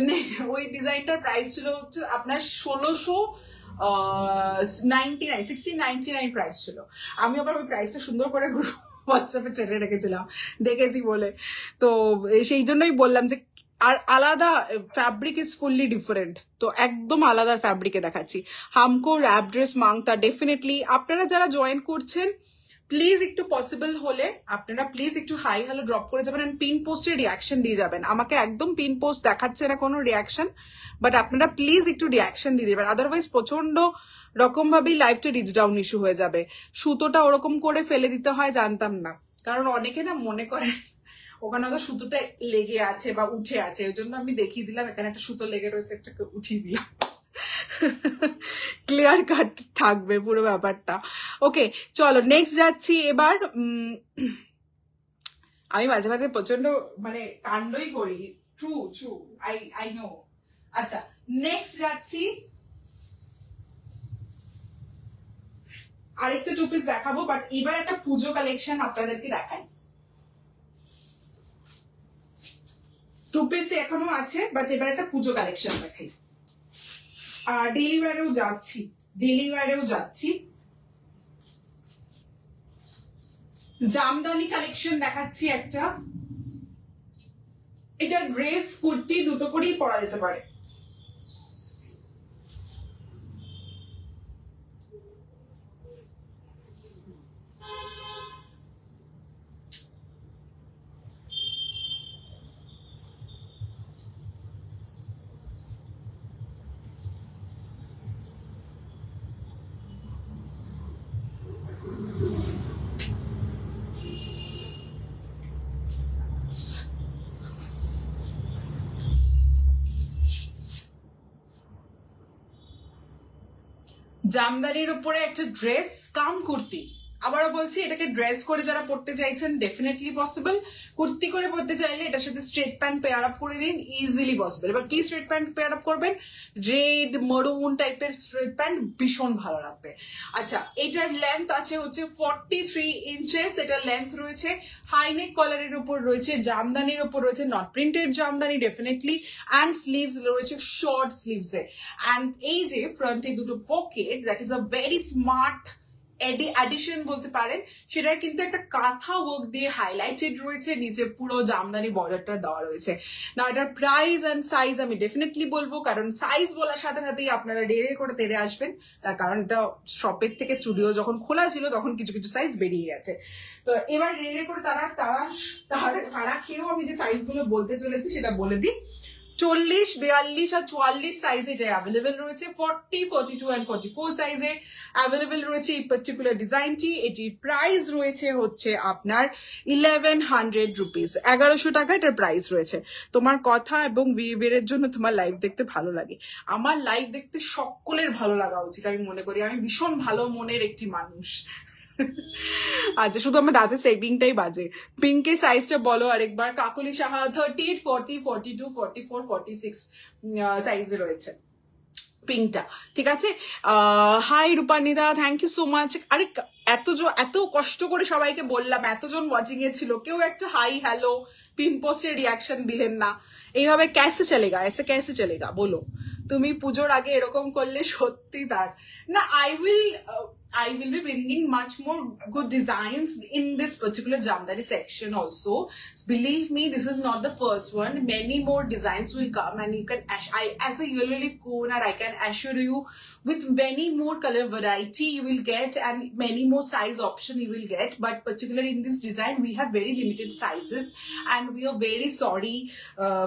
ওই ডিজাইনটার প্রাইস ছিল হচ্ছে আপনার 1699 প্রাইস ছিল। আমি আবার ওই প্রাইসটা সুন্দর করে হোয়াটসঅ্যাপে ছেড়ে রেখেছিলাম, দেখেছি বলে। তো সেই জন্যই বললাম যে আর আলাদা ফ্যাব্রিক ইজ ফুললি ডিফারেন্ট, তো একদম আলাদা ফ্যাব্রিকে দেখাচ্ছি। হামকো র্যাপ ড্রেস মাংতা ডেফিনেটলি আপনারা যারা জয়েন করছেন প্লিজ একটু পসিবল হলে আপনারা প্লিজ একটু হাই হ্যালো ড্রপ করে যাবেন, এন্ড পিন পোস্টে রিয়াকশন দিয়ে যাবেন। আমাকে একদম পিন পোস্ট দেখাচ্ছে না কোনো রিয়াকশন, বাট আপনারা প্লিজ একটু রিয়াকশন দিয়ে দেবেন, আদারওয়াইজ প্রচন্ড রকম ভাবেই লাইফটা রিচ ডাউন ইস্যু হয়ে যাবে। সুতোটা ওরকম করে ফেলে দিতে হয় জানতাম না, কারণ অনেকে না মনে করে ওখানে তো সুতোটা লেগে আছে বা উঠে আছে, ওই জন্য আমি দেখিয়ে দিলাম এখানে একটা সুতো লেগে রয়েছে, একটা উঠিয়ে দিলাম, ক্লিয়ার কাট থাকবে পুরো ব্যাপারটা। ওকে চলো নেক্সট যাচ্ছি এবার। আমি মাঝে মাঝে প্রচন্ড মানে কাণ্ডই করি, ট্রু ট্রু, আই নো। আচ্ছা নেক্সট যাচ্ছি, আরেকটা টু পিস দেখাবো, বাট এবার একটা পুজো কালেকশন আপনাদেরকে দেখাই। টু পিস এখনো আছে, বাট এবার একটা পুজো কালেকশন দেখাই। আর ডেইলি ওয়্যারেও যাচ্ছি, জামদানি কালেকশন দেখাচ্ছি একটা। এটা ড্রেস কুর্তি দুটো করেই পরা যেতে পারে। জামদানির উপরে একটা ড্রেস কাম কুর্তি, আবারও বলছি এটাকে ড্রেস করে যারা পড়তে চাইছেন ডেফিনেটলি পসিবল, কুর্তি করে পড়তে চাইলে এটার সাথে স্ট্রেট প্যান্ট পেয়ার আপ করে নিন, ইজিলি পসিবল। এবার কি স্ট্রেট প্যান্ট পেয়ার আপ করবেন? রেড মরুন টাইপের স্ট্রেট প্যান্ট, ভীষণ ভালো লাগবে। আচ্ছা এটার লেন্থ আছে হচ্ছে 43 ইঞ্চেস, এটার লেন্থ রয়েছে, হাইনেক কলারের উপর রয়েছে, জামদানির উপর রয়েছে, not printed Jamdani definitely, and sleeves রয়েছে শর্ট স্লিভসে, অ্যান্ড এই যে ফ্রন্টে দুটো pocket, that is a very smart addition বলতে পারেন, সেটা কিন্তু একটা কাঁথা ওয়ার্ক দিয়ে হাইলাইটেড রয়েছে, নিচে পুরো জামদানি বর্ডারটা দেওয়া রয়েছে। না এটার প্রাইস অ্যান্ড সাইজ আমি ডেফিনেটলি বলবো, কারণ সাইজ বলার সাথে সাথেই আপনারা দেরি করে তেড়ে আসবেন, তার কারণ এটা শপের থেকে স্টুডিও যখন খোলা ছিল তখন কিছু কিছু সাইজ বেরিয়ে গেছে। তো এবার রেলে করে তারা খেয়েও আমি যে সাইজগুলো বলতে চলেছি সেটা বলে দিই। 40, 42 আর 44 সাইজে এটা অ্যাভেলেবেল রয়েছে, 40, 42 and 44 সাইজে অ্যাভেলেবেল রয়েছে এই পার্টিকুলার ডিজাইনটি। এটির প্রাইস রয়েছে হচ্ছে আপনার 1100 রুপিস, 1100 টাকা এটার প্রাইস রয়েছে। তোমার কথা এবং বিহেভিয়ারের জন্য তোমার লাইভ দেখতে ভালো লাগে, আমার লাইভ দেখতে সকলের ভালো লাগা উচিত আমি মনে করি, আমি ভীষণ ভালো মনের একটি মানুষ। আচ্ছা শুধু আমার দাঁতের সেটিংটাই বাজে। পিঙ্কের সাইজটা বলো আরেকবার। কাকলি সাহা 38, 40, 42, 44, 46 সাইজে রয়েছে পিঙ্কটা, ঠিক আছে। হাই রূপানিদা, থ্যাংক ইউ সো মাচ। আরে এত কষ্ট করে সবাইকে বললাম, এতজন ওয়াচিং এ ছিল, কেউ একটা হাই হ্যালো পিন পোস্টের রিয়াকশন দিলেন না। এইভাবে ক্যাসে চলেগা, এসে ক্যাসে চলেগা বলো? তুমি পুজোর আগে এরকম করলে সত্যি তার না। I will I will be bringing much more good designs in this particular Jamdani section also. Believe me, this is not the first one. Many more designs will come, and you can, as a yellow leaf owner, I can assure you, with many more color variety you will get, and many more size option you will get. But particularly in this design, we have very limited sizes, and we are very sorry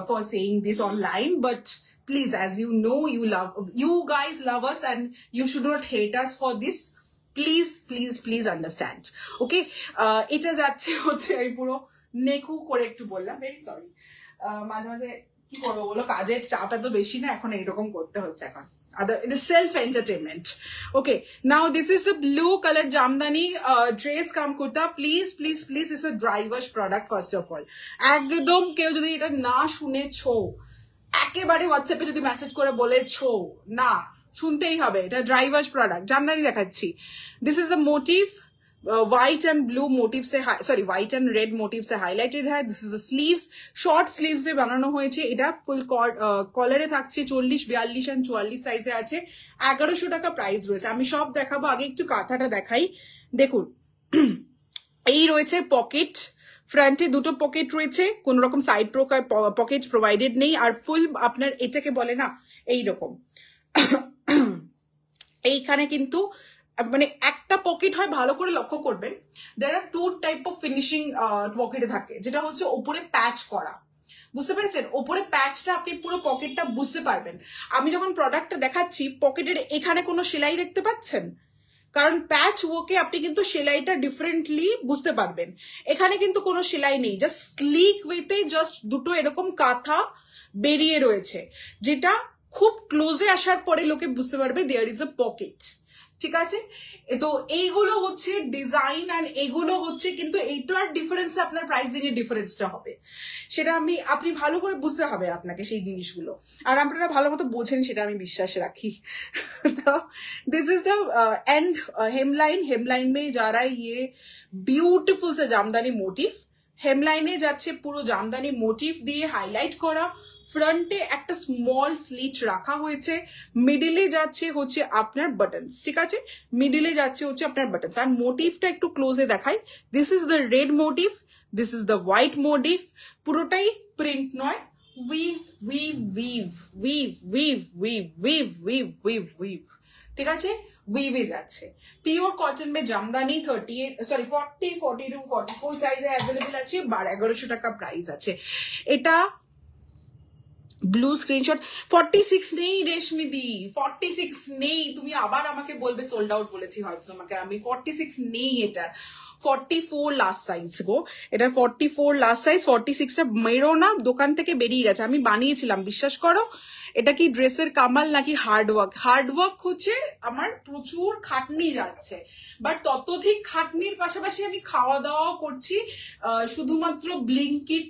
for saying this online, but please, as you know, you guys love us, and you should not hate us for this. Please understand. Okay, এটা যাচ্ছে হচ্ছে আমি পুরো নেকু করে একটু বললাম, very sorry. মাঝে মাঝে কি করবো বলো, কাজের চাপ এত বেশি না, এখন এইরকম করতে হচ্ছে এখন। It is self-entertainment. Okay, now this is the blue colored Jamdani dress kam kurta. Please, it's a dry wash product first of all. একদম কেউ যদি এটা না শুনেছো, একেবারে হোয়াটসঅ্যাপে যদি মেসেজ করে বলেছো না, শুনতেই হবে, এটা ড্রাই ওয়াশ প্রোডাক্ট। জামদানি দেখাচ্ছি। This is the motif, white and blue motif से, sorry white and red motif से हाईलाइटेड है। This is the sleeves, short sleeves এ বানানো হয়েছে। এটা ফুল কলারে থাকছে, 40, 42 এন্ড 44 সাইজে আছে। 1100 টাকা প্রাইস রয়েছে। আমি সব দেখাবো, আগে একটু কাঁথাটা দেখাই। দেখুন, এই রয়েছে পকেট, ফ্রন্টে দুটো পকেট রয়েছে, কোন রকম সাইড পকেট প্রোভাইডেড নেই। আর ফুল আপনার এটাকে বলে না এইরকম, এইখানে কিন্তু মানে একটা পকেট হয়, ভালো করে লক্ষ্য করবেন। দেয়ার আর টু টাইপ অফ ফিনিশিং পকেটে থাকে, যেটা হচ্ছে ওপরে প্যাচ করা, বুঝতে পেরেছেন? ওপরে প্যাচটা আপনি পুরো পকেটটা বুঝতে পারবেন। আমি যখন প্রোডাক্টটা দেখাচ্ছি, পকেটের এখানে কোনো সেলাই দেখতে পাচ্ছেন? কারণ প্যাচ ওকে আপনি কিন্তু সেলাইটা ডিফারেন্টলি বুঝতে পারবেন। এখানে কিন্তু কোনো সেলাই নেই, জাস্ট স্লিক ওয়েতে জাস্ট দুটো এরকম কাঁথা বেরিয়ে রয়েছে, যেটা খুব ক্লোজে আসার পরে লোকে বুঝতে পারবে দেয়ার ইজ আ পকেট। ঠিক আছে, তো এইগুলো হচ্ছে ডিজাইন, আর এগুলো হচ্ছে কিন্তু এইটার ডিফারেন্স, আপনার প্রাইসিং এর ডিফারেন্সটা হবে, সেটা আপনি ভালো করে বুঝতে হবে আপনাকে সেই জিনিসগুলো, আর আপনারা ভালো মতো বোঝেন সেটা আমি বিশ্বাস রাখি। তো this is the end hemline में जा रहा है ये ब्यूटीफुल सा जामदानी मोटिव। हेमलाइने যাচ্ছে পুরো জামদানি মোটিভ দিয়ে হাইলাইট করা। ফ্রন্টে একটা স্মল স্লিট রাখা হয়েছে, মিডিলে যাচ্ছে হচ্ছে আপনার বাটনস। ঠিক আছে, মিডিলে যাচ্ছে হচ্ছে আপনার বাটনস। আর মোটিভটা একটু ক্লোজে দেখাই। This is the red motif, this is the white motif. পুরোটাই প্রিন্ট নয়, weave weave weave weave weave weave weave weave weave weave. ঠিক আছে, উইভে যাচ্ছে। পিওর কটন মে জামদানি 40, 42, 44 সাইজে অ্যাভেলেবল আছে। 1100 টাকা প্রাইস আছে। এটা ব্লু স্ক্রিনশট। 46 নেই রেশমি দি, 46 নেই। তুমি আবার আমাকে বলবে সোল্ড আউট বলেছি হয়তো তোমাকে আমি। 46 নেই, এটা 44 লাস্ট সাইজ গো। এটা 44 লাস্ট সাইজ। 46টা মেরো না, দোকান থেকে বেরিয়ে গেছে। আমি বানিয়েছিলাম, বিশ্বাস করো। এটা কি ড্রেসের কামাল নাকি হার্ড ওয়ার্ক? হার্ড ওয়ার্ক হচ্ছে, আমার প্রচুর খাটনি যাচ্ছে, বাট ততোধিক খাটনির পাশাপাশি আমি খাওয়া দাওয়া করছি শুধুমাত্র ব্লিঙ্কিট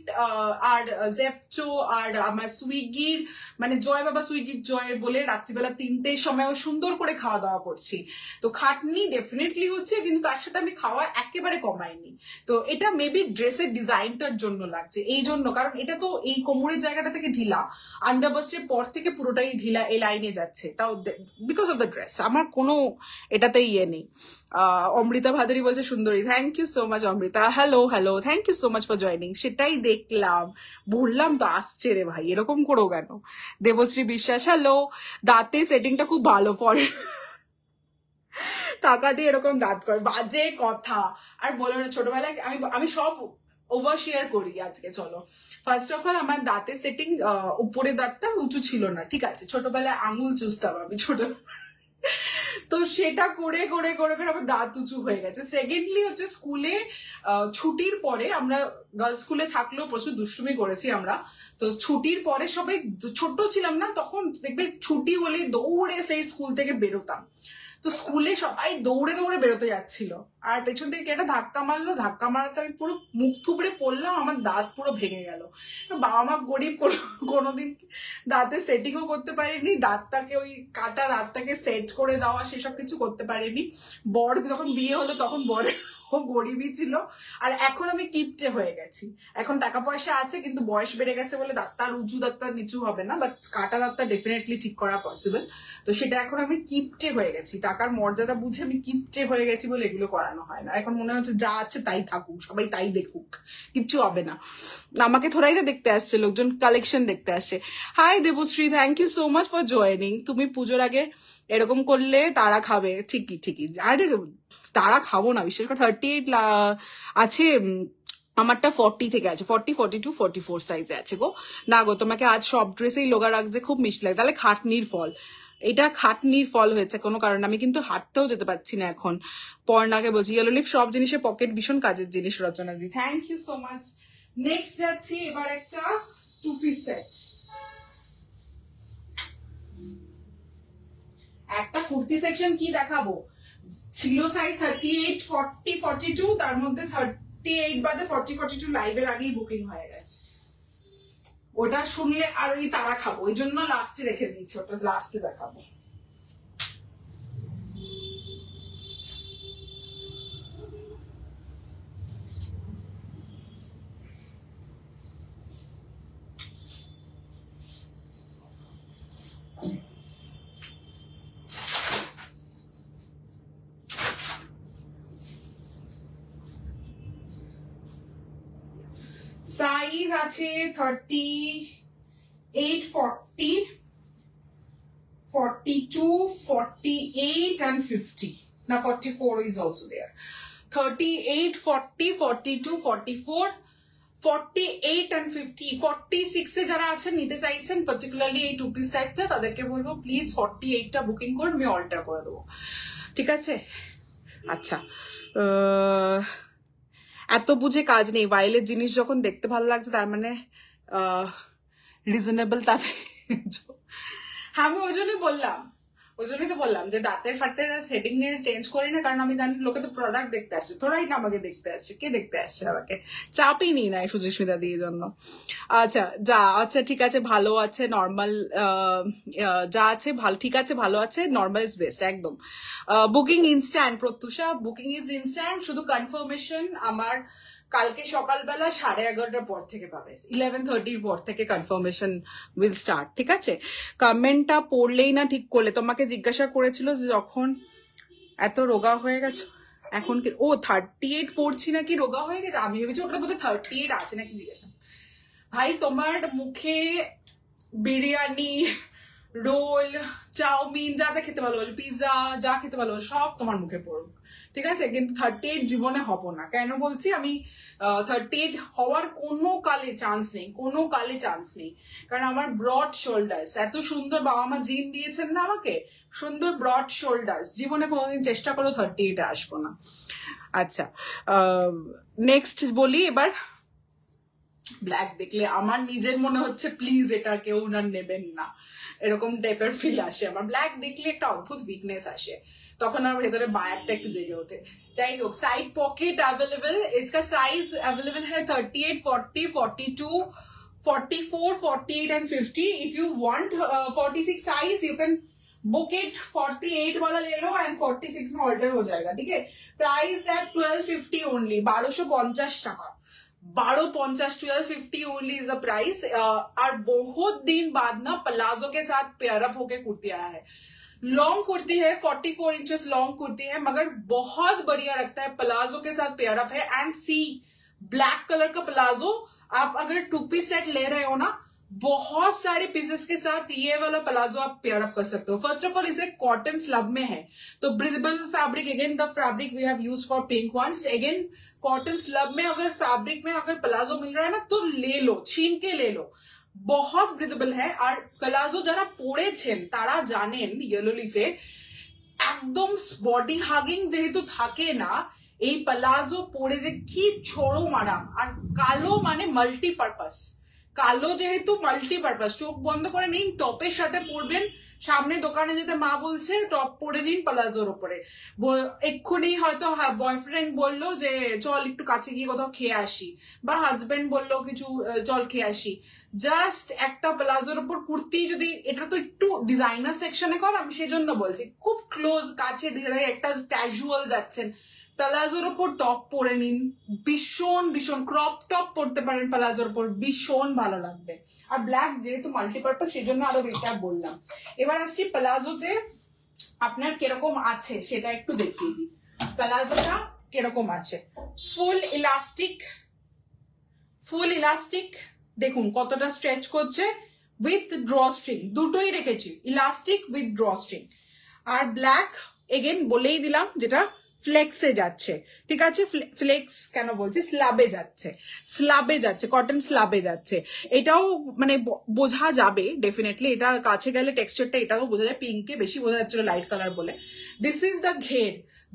আর জেপটো আর আমার সুইগির, মানে জয় বাবা সুইগির জয় বলে রাত্রিবেলা 3টের সময়ও সুন্দর করে খাওয়া দাওয়া করছি। তো খাটনি ডেফিনেটলি হচ্ছে, কিন্তু তার সাথে আমি খাওয়া একেবারে কমাইনি। তো এটা মেবি ড্রেসের ডিজাইনটার জন্য লাগছে, এই জন্য, কারণ এটা তো এই কোমরের জায়গাটা থেকে ঢিলা, আন্ডারবাস্টের পর থেকে পুরোটাই ঢিলা এই লাইনে যাচ্ছে, তাও বিকজ অফ দ্য ড্রেস। আমার কোনো এটাতে ইয়ে নেই। অমৃতা ভাদুরী বলছে সুন্দরী, thank you so much Amrita. Hello, thank you so much for joining. সেটাই দেখলাম, বললাম তো আসছে রে ভাই, এরকম করো কেন? দেবশ্রী বিশ্বাস, হ্যালো। দাঁতে সেটিংটা খুব ভালো, ফর টাকা দিয়ে এরকম দাঁত করে, বাজে কথা। আর বলো না, ছোটবেলায় আমি সব ওভার শেয়ার করি আজকে। চলো, ফার্স্ট অফ অল আমার দাঁতের সেটিং, উপরে দাঁতটা উঁচু ছিল না, ঠিক আছে? ছোটবেলায় আঙুল চুষতাম আমি ছোটবেলায়, তো সেটা করে করে করে করে আমার দাঁত উঁচু হয়ে গেছে। সেকেন্ডলি হচ্ছে স্কুলে ছুটির পরে, আমরা গার্লস স্কুলে থাকলেও প্রচুর দুষ্টুমি করেছি আমরা। তো ছুটির পরে সবাই, ছোট ছিলাম না তখন, দেখবে ছুটি হলে দৌড়ে সেই স্কুল থেকে বেরোতাম। তো স্কুলে সবাই দৌড়ে দৌড়ে বেরোতে যাচ্ছিল, আর পেছন থেকে একটা ধাক্কা মারলো, ধাক্কা মারাতে আমি পুরো মুখ থুবড়ে পড়লাম, আমার দাঁত পুরো ভেঙে গেল। বাবা মা গরিব, কোনোদিন দাঁতে সেটিংও করতে পারেনি, দাঁতটাকে ওই কাটা দাঁতটাকে সেট করে দেওয়া সেসব কিছু করতে পারেনি। বর যখন বিয়ে হলো তখন বরের গরিবই ছিল, আর এখন আমি কিপটে হয়ে গেছি। এখন টাকা পয়সা আছে কিন্তু বয়স বেড়ে গেছে বলে দাঁতটা উঁচু দাঁতটা নিচু হবে না, বাট কাটা দাঁতটা ডেফিনেটলি ঠিক করা পসিবল। তো সেটা এখন আমি কিপটে হয়ে গেছি, টাকার মর্যাদা বুঝে আমি কিপটে হয়ে গেছি বলে এগুলো করানো হয় না। এখন মনে হচ্ছে যা আছে তাই থাকুক, সবাই তাই দেখুক, কিচ্ছু হবে না। আমাকে থোড়াই না দেখতে আসছে লোকজন, কালেকশন দেখতে আসছে। Hi Debashree, thank you so much for joining. তুমি পুজোর আগে এরকম করলে তারা খাবে, ঠিকই ঠিকই। আরে তারা খাবো না, বিশেষ করে 38 আছে, আমারটা 40 থেকে আছে, 40, 42, 44 সাইজে আছে গো। না গো, তোমাকে আজ সব ড্রেসেই লোগা রাখছে, খুব মিষ্টি লাগে। তাহলে খাটনির ফল, এটা খাটনির ফল হয়েছে কোনো কারণে। আমি কিন্তু হাঁটতেও যেতে পারছি না এখন। পর্ণাকে বলছি ইয়েলো লিফ সব জিনিসে পকেট ভীষণ কাজের জিনিস। রচনা দি, thank you so much. Next যাচ্ছি এবার একটা 2 পিস সেট। একটা কুর্তি সেকশন কি দেখাবো, ছিল সাইজ 38, 40, 42, তার মধ্যে 38 বাদে 40, 42 লাইভের আগেই বুকিং হয়ে গেছে। ওটা শুনলে আর ওই তারা খাবো, ওই জন্য লাস্টে রেখে দিয়েছি, ওটা লাস্টে দেখাবো। সাইজ আছে 38, 40, 42, 48 and 50. Now 44 is also there. 38, 40, 42, 44, 48 and 50. 46 এ যারা আছেন নিতে চাইছেন পার্টিকুলারলি এই 2 পিস সেটটা, তাদেরকে বলবো প্লিজ 48টা বুকিং করে আমি অল্টার করে দেবো, ঠিক আছে? আচ্ছা, এত বুঝে কাজ নেই। ভাইলের জিনিস যখন দেখতে ভালো লাগছে তার মানে রিজনেবল, তাতে হ্যাঁ আমি ওই জন্যই তো বললাম যে দাঁতের ফাটের সেটিং এর চেঞ্জ করি না, কারণ আমি জানি লোকে তো প্রোডাক্ট দেখতে আসছে, তোরাই না আমাকে দেখতে আসছে। কে দেখতে আসছে আমাকে? চাপই নি না সুচিস্মিতা দিয়ে জন্য। আচ্ছা আচ্ছা ঠিক আছে, ভালো আছে নর্মাল, যা আছে ভালো, ঠিক আছে ভালো আছে, নর্মাল ইজ বেস্ট একদম। Booking instant Pratyusha, booking is instant, শুধু কনফার্মেশন আমার কালকে সকালবেলা 11:30 পর থেকে পাবে, 11:30 পর থেকে কনফার্মেশন উইল স্টার্ট, ঠিক আছে? কমেন্টটা পড়লেই না ঠিক করলে, তোমাকে জিজ্ঞাসা করেছিল যে যখন এত রোগা হয়ে গেছো এখন কি, ও 38 পড়ছি নাকি রোগা হয়ে গেছে, আমি ভেবেছি ওটা বোধহয় 38 আছে নাকি জিজ্ঞাসা। ভাই তোমার মুখে বিরিয়ানি, রোল, চাউমিন, যা যা খেতে ভালোবাসো, পিৎজা, যা খেতে ভালোবাসো সব তোমার মুখে পড়ুক, ঠিক আছে? কিন্তু 38 জীবনে হব না। কেন বলছি, আমি 38 হওয়ার কোনো কালে চান্স নেই, কারণ আমার ব্রড শোল্ডার্স, এত সুন্দর বাবা মা জিন দিয়েছেন না আমাকে, সুন্দর ব্রড শোল্ডার্স, জীবনে কোনোদিন চেষ্টা করো 38 আসবো না। আচ্ছা নেক্সট বলি এবার। ব্ল্যাক দেখলে আমার নিজের মনে হচ্ছে প্লিজ এটা কেউ না নেবেন না, এরকম টাইপের ফিল আসে আমার। ব্ল্যাক দেখলে একটা অদ্ভুত উইকনেস আসে, তখন আমার ভেতরে বায়ারটা একটু জেগে ওঠে। যাই হোক, সাইড পকেট अवेलेबल, इसका साइज अवेलेबल है 38, 40, 42, 44, 48 and 50. If you want 46 size, you can book it, 48 वाला ले लो and 46 में ऑल्टर हो जाएगा, ठीक है? प्राइस एट 1250 ओनली, 1250 টাকা, 1250, 1250 ओनली इज द प्राइस। और बहुत दिन बाद ना पलाजो के साथ पेयर अप होके कुर्ती आया है। लॉन्ग कुर्ती है, 44 इंचेस लॉन्ग कुर्ती है, मगर बहुत बढ़िया लगता है, पलाजो के साथ पेयर अप है। एंड सी ब्लैक कलर का पलाजो, आप अगर 2 पीस सेट ले रहे हो ना, बहुत सारे पीसेस के साथ ये वाला पलाजो आप पेयर अप कर सकते हो। फर्स्ट ऑफ ऑल इसे कॉटन स्लब में है, तो breathable fabric, again the fabric we have used for pink ones, again cotton slub में अगर फैब्रिक में अगर पलाजो मिल रहा है ना तो ले लो, छीन के ले लो, बहुत ब्रीदेबल है। और पलाजो যারা পরেছেন তারা জানেন ইয়েলো লিফে একদম বডি হাগিং যেহেতু থাকে না, এই পলাজো পরে যে কি ছোড়ো মারাম। আর কালো মানে মাল্টিপারপাস, কালো যেহেতু মাল্টিপারপাস, চোখ বন্ধ করে নিন, টপের সাথে পরবেন, সামনে দোকানে যেতে মা বলছে টপ পরে নিন প্লাজোর উপরে, এক্ষুনি হয়তো বয়ফ্রেন্ড বললো যে চল একটু কাছে গিয়ে কোথাও খেয়ে আসি, বা হাজবেন্ড বললো কিছু চল খেয়ে আসি, জাস্ট একটা প্লাজোর উপর কুর্তি, যদি এটা তো একটু ডিজাইনার সেকশনে কর, আমি সেই জন্য বলছি খুব ক্লোজ কাছে ধরে একটা ক্যাজুয়াল যাচ্ছেন, প্লাজোর ওপর টপ পরে নিন, ভীষণ ভীষণ ক্রপ টপ পরতে পারেন প্লাজোর ওপর, ভীষণ ভালো লাগবে। আর ব্ল্যাক যেহেতু মাল্টিপারপাস সেই জন্য আরো এটা বললাম। এবার আসছি প্লাজোতে আপনার কিরকম আছে সেটা একটু দেখিয়ে দিই। প্লাজোটা কিরকম আছে, ফুল ইলাস্টিক দেখুন কতটা স্ট্রেচ করছে, উইথ ড্র স্ট্রিং, দুটোই রেখেছি, ইলাস্টিক উইথ ড্র স্ট্রিং। আর ব্ল্যাক এগেন বলেই দিলাম যেটা ফ্লেক্সে যাচ্ছে, ঠিক আছে, ফ্লেক্স কেন বলছি, স্লাবে যাচ্ছে, কটন স্লাবে যাচ্ছে। এটাও মানে বোঝা যাবে ডেফিনেটলি, এটা কাছে গেলে টেক্সচারটা এটাও বোঝা যায়, পিঙ্কে বেশি বোঝা যাচ্ছিল লাইট কালার বলে। দিস ইজ দ্য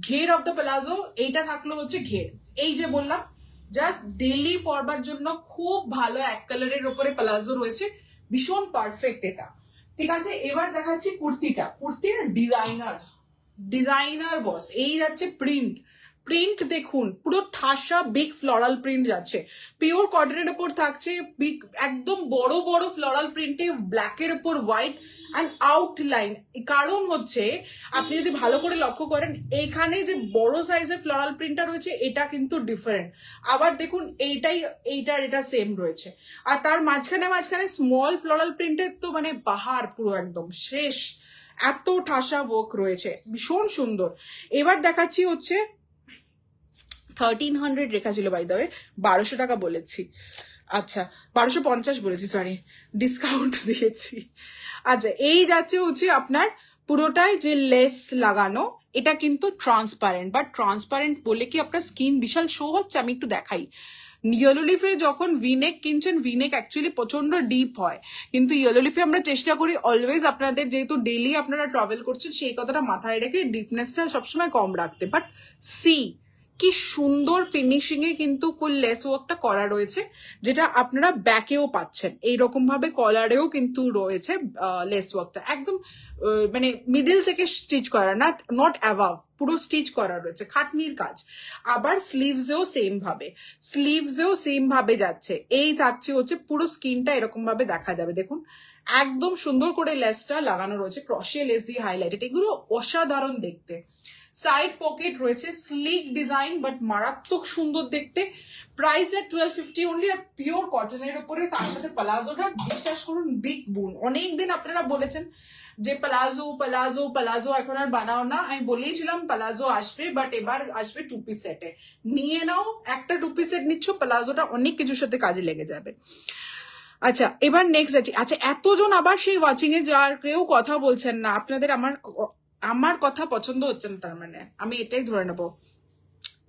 ঘের অফ দ্য প্লাজো। এইটা থাকলো হচ্ছে ঘের, এই যে বললাম জাস্ট ডেইলি পরবার জন্য খুব ভালো এক কালারের উপরে প্লাজো রয়েছে, ভীষণ পারফেক্ট এটা, ঠিক আছে। এবার দেখাচ্ছি কুর্তির ডিজাইনার বস। এই যাচ্ছে প্রিন্ট দেখুন, পুরো ঠাসা বিগ ফ্লোরাল প্রিন্ট যাচ্ছে, পিওর কটনের উপর থাকছে, বিগ একদম বড় বড় ফ্লোরাল প্রিন্টে ব্ল্যাকের উপর হোয়াইট অ্যান্ড আউটলাইন। কারণ হচ্ছে আপনি যদি ভালো করে লক্ষ্য করেন এইখানে যে বড় সাইজের ফ্লোরাল প্রিন্টটা রয়েছে এটা কিন্তু ডিফারেন্ট, আবার দেখুন এটা সেম রয়েছে, আর তার মাঝখানে স্মল ফ্লোরাল প্রিন্টের তো মানে বাহার পুরো একদম শেষ, এত ঠাসা ওয়ার্ক রয়েছে, ভীষণ সুন্দর। এবার দেখাচ্ছি হচ্ছে 1300 রেখা ছিল বাই দ্য ওয়ে, 1200 টাকা বলেছি, আচ্ছা 1250 বলেছি, সরি ডিসকাউন্ট দিয়েছি। আচ্ছা এই যাচ্ছে হচ্ছে আপনার পুরোটাই যে লেস লাগানো, এটা কিন্তু ট্রান্সপারেন্ট, বাট ট্রান্সপারেন্ট বলে কি আপনার স্কিন বিশাল শো হচ্ছে, আমি একটু দেখাই। ইয়েলো লিফে যখন ভিনেক কিনছেন, ভিনেক অ্যাকচুয়ালি প্রচন্ড ডিপ হয়, কিন্তু ইয়েলো লিফে আমরা চেষ্টা করি অলওয়েজ আপনাদের, যেহেতু ডেইলি আপনারা ট্রাভেল করছেন সেই কথাটা মাথায় রেখে ডিপনেসটা সবসময় কম রাখতে। বাট কি সুন্দর ফিনিশিং এ কিন্তু ফুল লেস ওয়ার্কটা করা রয়েছে, যেটা আপনারা ব্যাকেও পাচ্ছেন, এইরকম ভাবে কলারেও কিন্তু রয়েছে লেস ওয়ার্কটা, একদম মানে মিডল থেকে স্টিচ করা, নট অ্যাভাব, পুরো স্টিচ করা রয়েছে, খাটনির কাজ। আবার স্লিভসেও সেম ভাবে যাচ্ছে, এই থাকছে হচ্ছে পুরো স্কিনটা এরকম ভাবে দেখা যাবে, দেখুন একদম সুন্দর করে লেসটা লাগানো রয়েছে, ক্রশে লেস দিয়ে হাইলাইটেড, এগুলো অসাধারণ দেখতে। সাইড পকেট রয়েছে, স্লিক ডিজাইন বাট মারাত্মক সুন্দর দেখতে, প্রাইস এট 1250 অনলি, আর পিওর কটনের উপরে, তার সাথে প্লাজোটা বিশ্বাস করুন বিগ বুন। অনেকদিন আপনারা বলেছেন যে প্লাজো এখন আর বানাও না, আমি বলেইছিলাম প্লাজো আসবে, বাট এবার আসবে 2 পিস সেটে, নিয়ে নাও, একটা 2 পিস সেট নিচ্ছ, প্লাজোটা অনেক কিছুর সাথে কাজে লেগে যাবে। আচ্ছা এবার নেক্সট আছে, আচ্ছা এতজন আবার সেই ওয়াচিং এ যার কেউ কথা বলছেন না, আপনাদের আমার কথা পছন্দ হচ্ছে না, তার মানে আমি এটাই ধরে নেবো,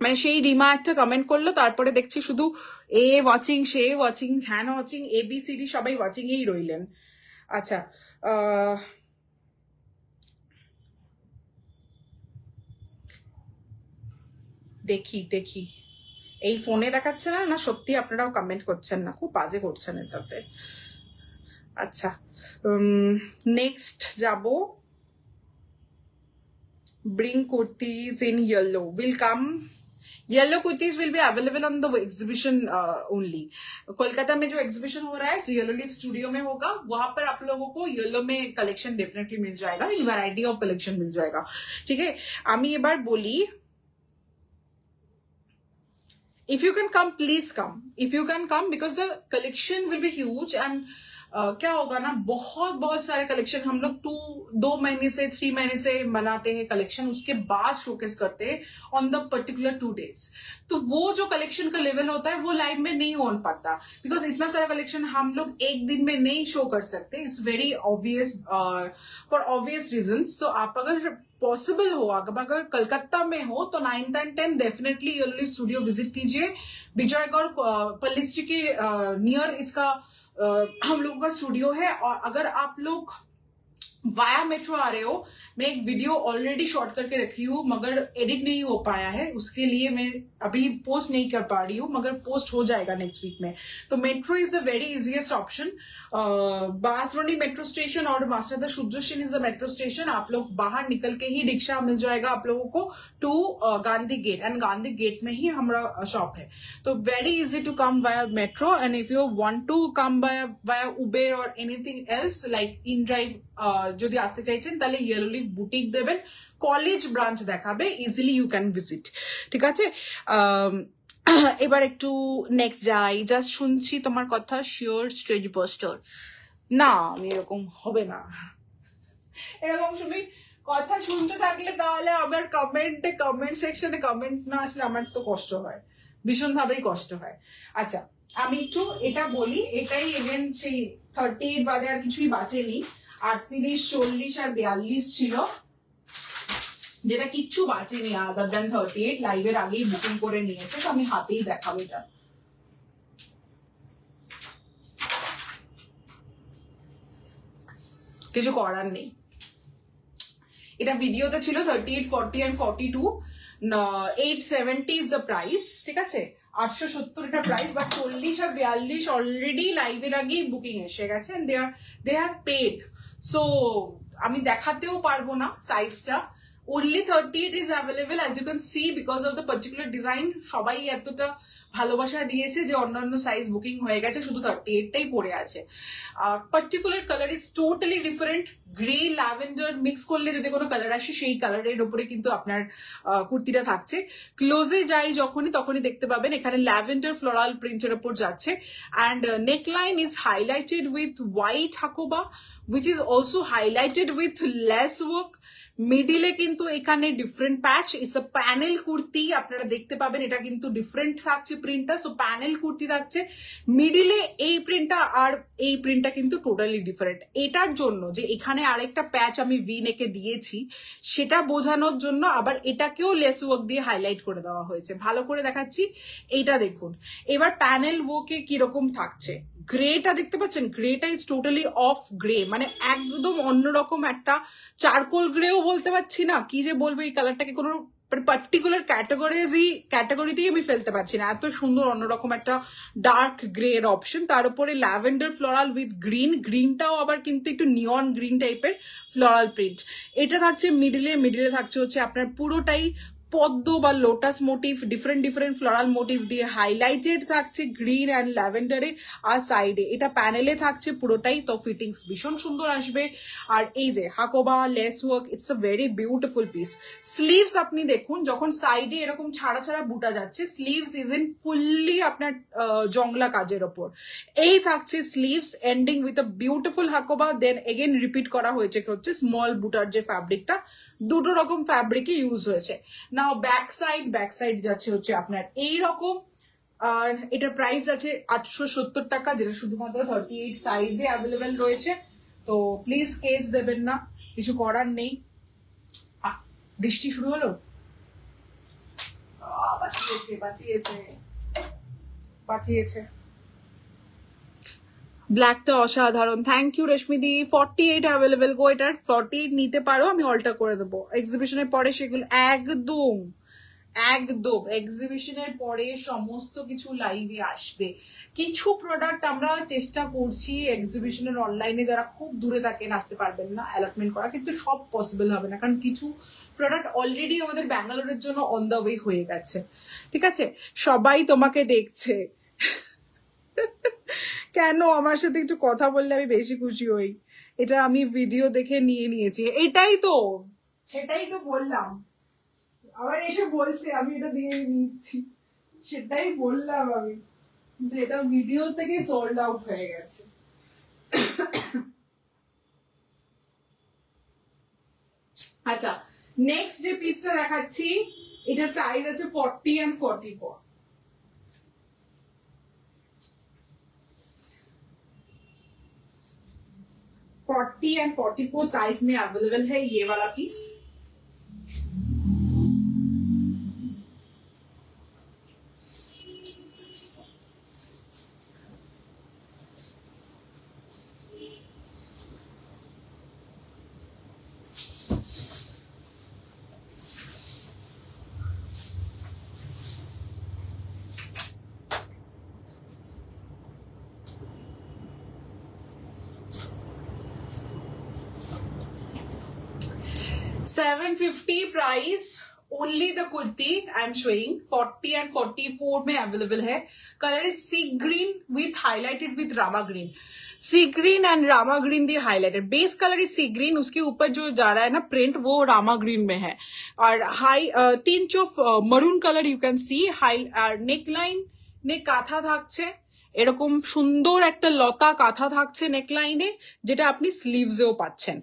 মানে সেই রিমা একটা কমেন্ট করলো, তারপরে দেখছি শুধু এ ওয়াচিং, সে ওয়াচিং, হ্যান ওয়াচিং, ABCD সবাই ওয়াচিং এই রইলেন। আচ্ছা দেখি এই ফোনে দেখাচ্ছে না সত্যি আপনারাও কমেন্ট করছেন না, খুব বাজে করছেন এটাতে। আচ্ছা নেক্সট যাব, bring kurtis in yellow will come, yellow kurtis will be available on the exhibition only. Kolkata में जो एग्जीबिशन हो रहा है येलो लीफ स्टूडियो में होगा, वहां पर आप लोगों को येलो में कलेक्शन डेफिनेटली मिल जाएगा, इन वैरायटी ऑफ कलेक्शन मिल जाएगा, ठीक है। আমি এবার বলি, if you can come please come, if you can come because the collection will be huge and क्या होगा ना, बहुत सारे कलेक्शन हम लोग 2 महीने से 3 महीने से बनाते हैं कलेक्शन, उसके बाद शोकेस करते हैं ऑन द पर्टिकुलर 2 days। तो वो जो कलेक्शन का लेवल होता है वो लाइव में नहीं हो पाता, बिकॉज इतना सारा कलेक्शन हम लोग एक दिन में नहीं शो कर सकते, it's very obvious for obvious reasons. तो आप अगर पॉसिबल हो, अगर कलकत्ता में हो तो 9th and 10th definitely yellow leaf studio visit कीजिए, विजयगढ़ पल्लिस्ट्री के नियर इसका हम लोगों का स्टूडियो है। और अगर आप लोग वाया मेट्रो आ रहे हो, मैं एक वीडियो ऑलरेडी शॉट करके रखी हूँ मगर एडिट नहीं हो पाया है, उसके लिए मैं अभी पोस्ट नहीं कर पा रही हूँ, मगर पोस्ट हो जाएगा नेक्स्ट वीक में। तो metro is a very easiest option, Bansdroni metro station और master Surya Sen is the metro station. आप लोग बाहर निकल के ही रिक्शा मिल जाएगा आप लोगों को to Gandhi gate, and Gandhi gate में ही हमारा शॉप है। तो very easy to come via metro, and if you want to come via Uber और anything else like in drive যদি আসতে চাইছেন তাহলে ইয়েলো লিফ বুটিক দেবেন, কলেজ ব্রাঞ্চ দেখাবে, ইজিলি ইউ ক্যান ভিজিট। ঠিক আছে, এবার একটু নেক্সট যাই। জাস্ট শুনছি তোমার কথা, শিওর স্টেজ পোস্টার। না, আমি এরকম হবে না। এরকম শুনি কথা শুনতে থাকলে তাহলে আমার কমেন্ট সেকশনে কমেন্ট না আসলে আমার তো কষ্ট হয়, ভীষণ ভাবেই কষ্ট হয়। আচ্ছা, আমি একটু এটা বলি, এটাই এগেন সেই 38 বাদে আর কিছুই বাঁচেনি, 38, 40 আর 42 ছিল, যেটা কিচ্ছু বাঁচেনি আদার দ্যান 38, লাইভের আগেই বুকিং করে নিয়েছে, তো আমি হাতেই দেখাবো এটা। কিছু করার নেই, এটা ভিডিওতে ছিল 38, 40 and 42, 870 is the price, ঠিক আছে, 870 এটা প্রাইস, বাট 40 আর 42 অলরেডি লাইভের আগেই বুকিং এসে গেছে, and they have paid, so আমি দেখাতেও পারবো না সাইজটা। only 38 is available as you can see because of the particular design, সবাই এতটা ভালোবাসা দিয়েছে যে অন্যান্য সাইজ বুকিং হয়ে গেছে, শুধু 38টাই পড়ে আছে। Particular colour is totally different, grey lavender mix করলে যদি কোনো কালার আসে সেই কালারের উপরে কিন্তু আপনার কুর্তিটা থাকছে। ক্লোজে যাই যখনই তখনই দেখতে পাবেন এখানে ল্যাভেন্ডার ফ্লোরাল প্রিন্টের উপর যাচ্ছে, and neckline is highlighted with white Hakoba which is also highlighted with less work. মিডিলে কিন্তু এখানে different patch, it's a panel kurti, আপনারা দেখতে পাবেন এটা কিন্তু ডিফারেন্ট থাকছে প্রিন্টটা, সো প্যানেল কুর্তি থাকছে মিডিলে, এই প্রিন্টটা আর এই প্রিন্টটা কিন্তু টোটালি ডিফারেন্ট। এটার জন্য যে এখানে আরেকটা প্যাচ আমি ভি নেকে দিয়েছি সেটা বোঝানোর জন্য আবার এটাকেও লেস ওয়ার্ক দিয়ে হাইলাইট করে দেওয়া হয়েছে। ভালো করে দেখাচ্ছি, এইটা দেখুন। এবার প্যানেল ওয়ার্কে কিরকম থাকছে, গ্রেটা দেখতে পাচ্ছেন, Greta is totally off grey, মানে একদম অন্যরকম একটা চারকোল গ্রেও বলতে পারছি না, কি যে বলবো, এই কালারটাকে কোনো পার্টিকুলার ক্যাটাগরিতেই আমি ফেলতে পারছি না, এত সুন্দর অন্যরকম একটা ডার্ক গ্রে এর অপশন, তার উপরে ল্যাভেন্ডার ফ্লোরাল উইথ গ্রিন, গ্রিনটাও আবার কিন্তু একটু নিয়ন গ্রিন টাইপের ফ্লোরাল প্রিন্ট। এটা থাকছে মিডিলে থাকছে হচ্ছে আপনার পুরোটাই পদ্ম বা lotus motif, different floral motif দিয়ে হাইলাইটেড থাকছে গ্রিন অ্যান্ড ল্যাভেন্ডারে, আর সাইডে এটা প্যানেলে থাকছে পুরোটাই, তো ফিটিংস ভীষণ সুন্দর আসবে। আর এই যে Hakoba less work, it's a very beautiful piece. Sleeves আপনি দেখুন, যখন সাইডে এরকম ছাড়া বুটা যাচ্ছে, স্লিভস ইজ ইন ফুললি আপনার জংলা কাজের ওপর, এই থাকছে sleeves ending with a beautiful Hakoba, then again repeat করা হয়েছে হচ্ছে স্মল বুটার যে ফ্যাব্রিকটা, দুটো রকম ফ্যাব্রিকে ইউজ হয়েছে। নাও ব্যাক সাইড যাচ্ছে হচ্ছে আপনার এইরকম, আর এটার প্রাইস আছে 870 টাকা, যেটা শুধুমাত্র 38 সাইজে অ্যাভেলেবেল রয়েছে। তো প্লিজ কেস দেবেন না, কিছু করার নেই। বৃষ্টি শুরু হলো, বাঁচিয়েছে। ব্ল্যাকটা অসাধারণ, থ্যাংক ইউ রেশমিদি। 48 অ্যাভেলেবেল গো, এটার 48 নিতে পারো, আমি অল্টার করে দেবো এক্সিবিশনের পরে সেগুলো, একদম এক্সিবিশনের পরে সমস্ত কিছু লাইভে আসবে। কিছু প্রোডাক্ট আমরা চেষ্টা করছি এক্সিবিশনের অনলাইনে, যারা খুব দূরে থাকেন আসতে পারবেন না অ্যালটমেন্ট করা, কিন্তু সব পসিবল হবে না, কারণ কিছু প্রোডাক্ট অলরেডি আমাদের ব্যাঙ্গালোরের জন্য অন দ্য ওয়ে হয়ে গেছে। ঠিক আছে, সবাই তোমাকে দেখছে। কেন আমার সাথে একটু কথা বললে আমি বেশি খুশি হই, এটা আমি ভিডিও দেখে নিয়েছি, সেটাই তো বললাম, আবার এসে বলছে আমি এটা দিয়ে নিচ্ছি, সেটাই বললাম আমি যে এটা ভিডিও থেকে সোল্ড আউট হয়ে গেছে। আচ্ছা, নেক্সট যে পিসটা দেখাচ্ছি, এটা সাইজ আছে 40 and 44। 40 and 44 साइज में अवेलेबल है ये वाला पीस। $750 price, only the kurti I am showing. 40 and 44 में अवेलेबल है। Colour is sea green with highlighted with Rama green. Sea green and Rama green the highlighted, base colour is sea green, उसके ऊपर जो जा रहा है ना प्रिंट वो रामा ग्रीन में है, और high tinge of maroon colour you can C. High neckline ने কাঁথা থাকছে, এরকম সুন্দর একটা লতা কাঁথা থাকছে নেকলাইনে, যেটা আপনি স্লিভসেও পাচ্ছেন।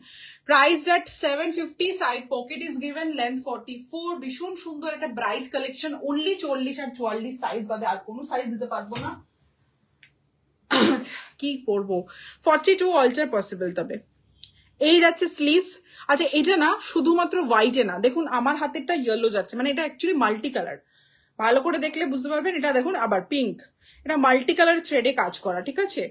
Priced at 750, side pocket is given, length 44, ভীষণ সুন্দর একটা ব্রাইট কালেকশন। অনলি 40 আর 44 সাইজ বাদে আর কোনো সাইজ দিতে পারবো না, কি করবো। 42 অল্টার পসিবল। তবে এই যাচ্ছে স্লিভস। আচ্ছা এটা না শুধুমাত্র হোয়াইটে না, দেখুন আমার হাতেরটা ইয়েলো যাচ্ছে, মানে এটা অ্যাকচুয়ালি মাল্টি কালার, ভালো করে দেখলে বুঝতে পারবেন। এটা দেখুন আবার পিঙ্ক, এটা মাল্টি কালার থ্রেডে কাজ করা, ঠিক আছে।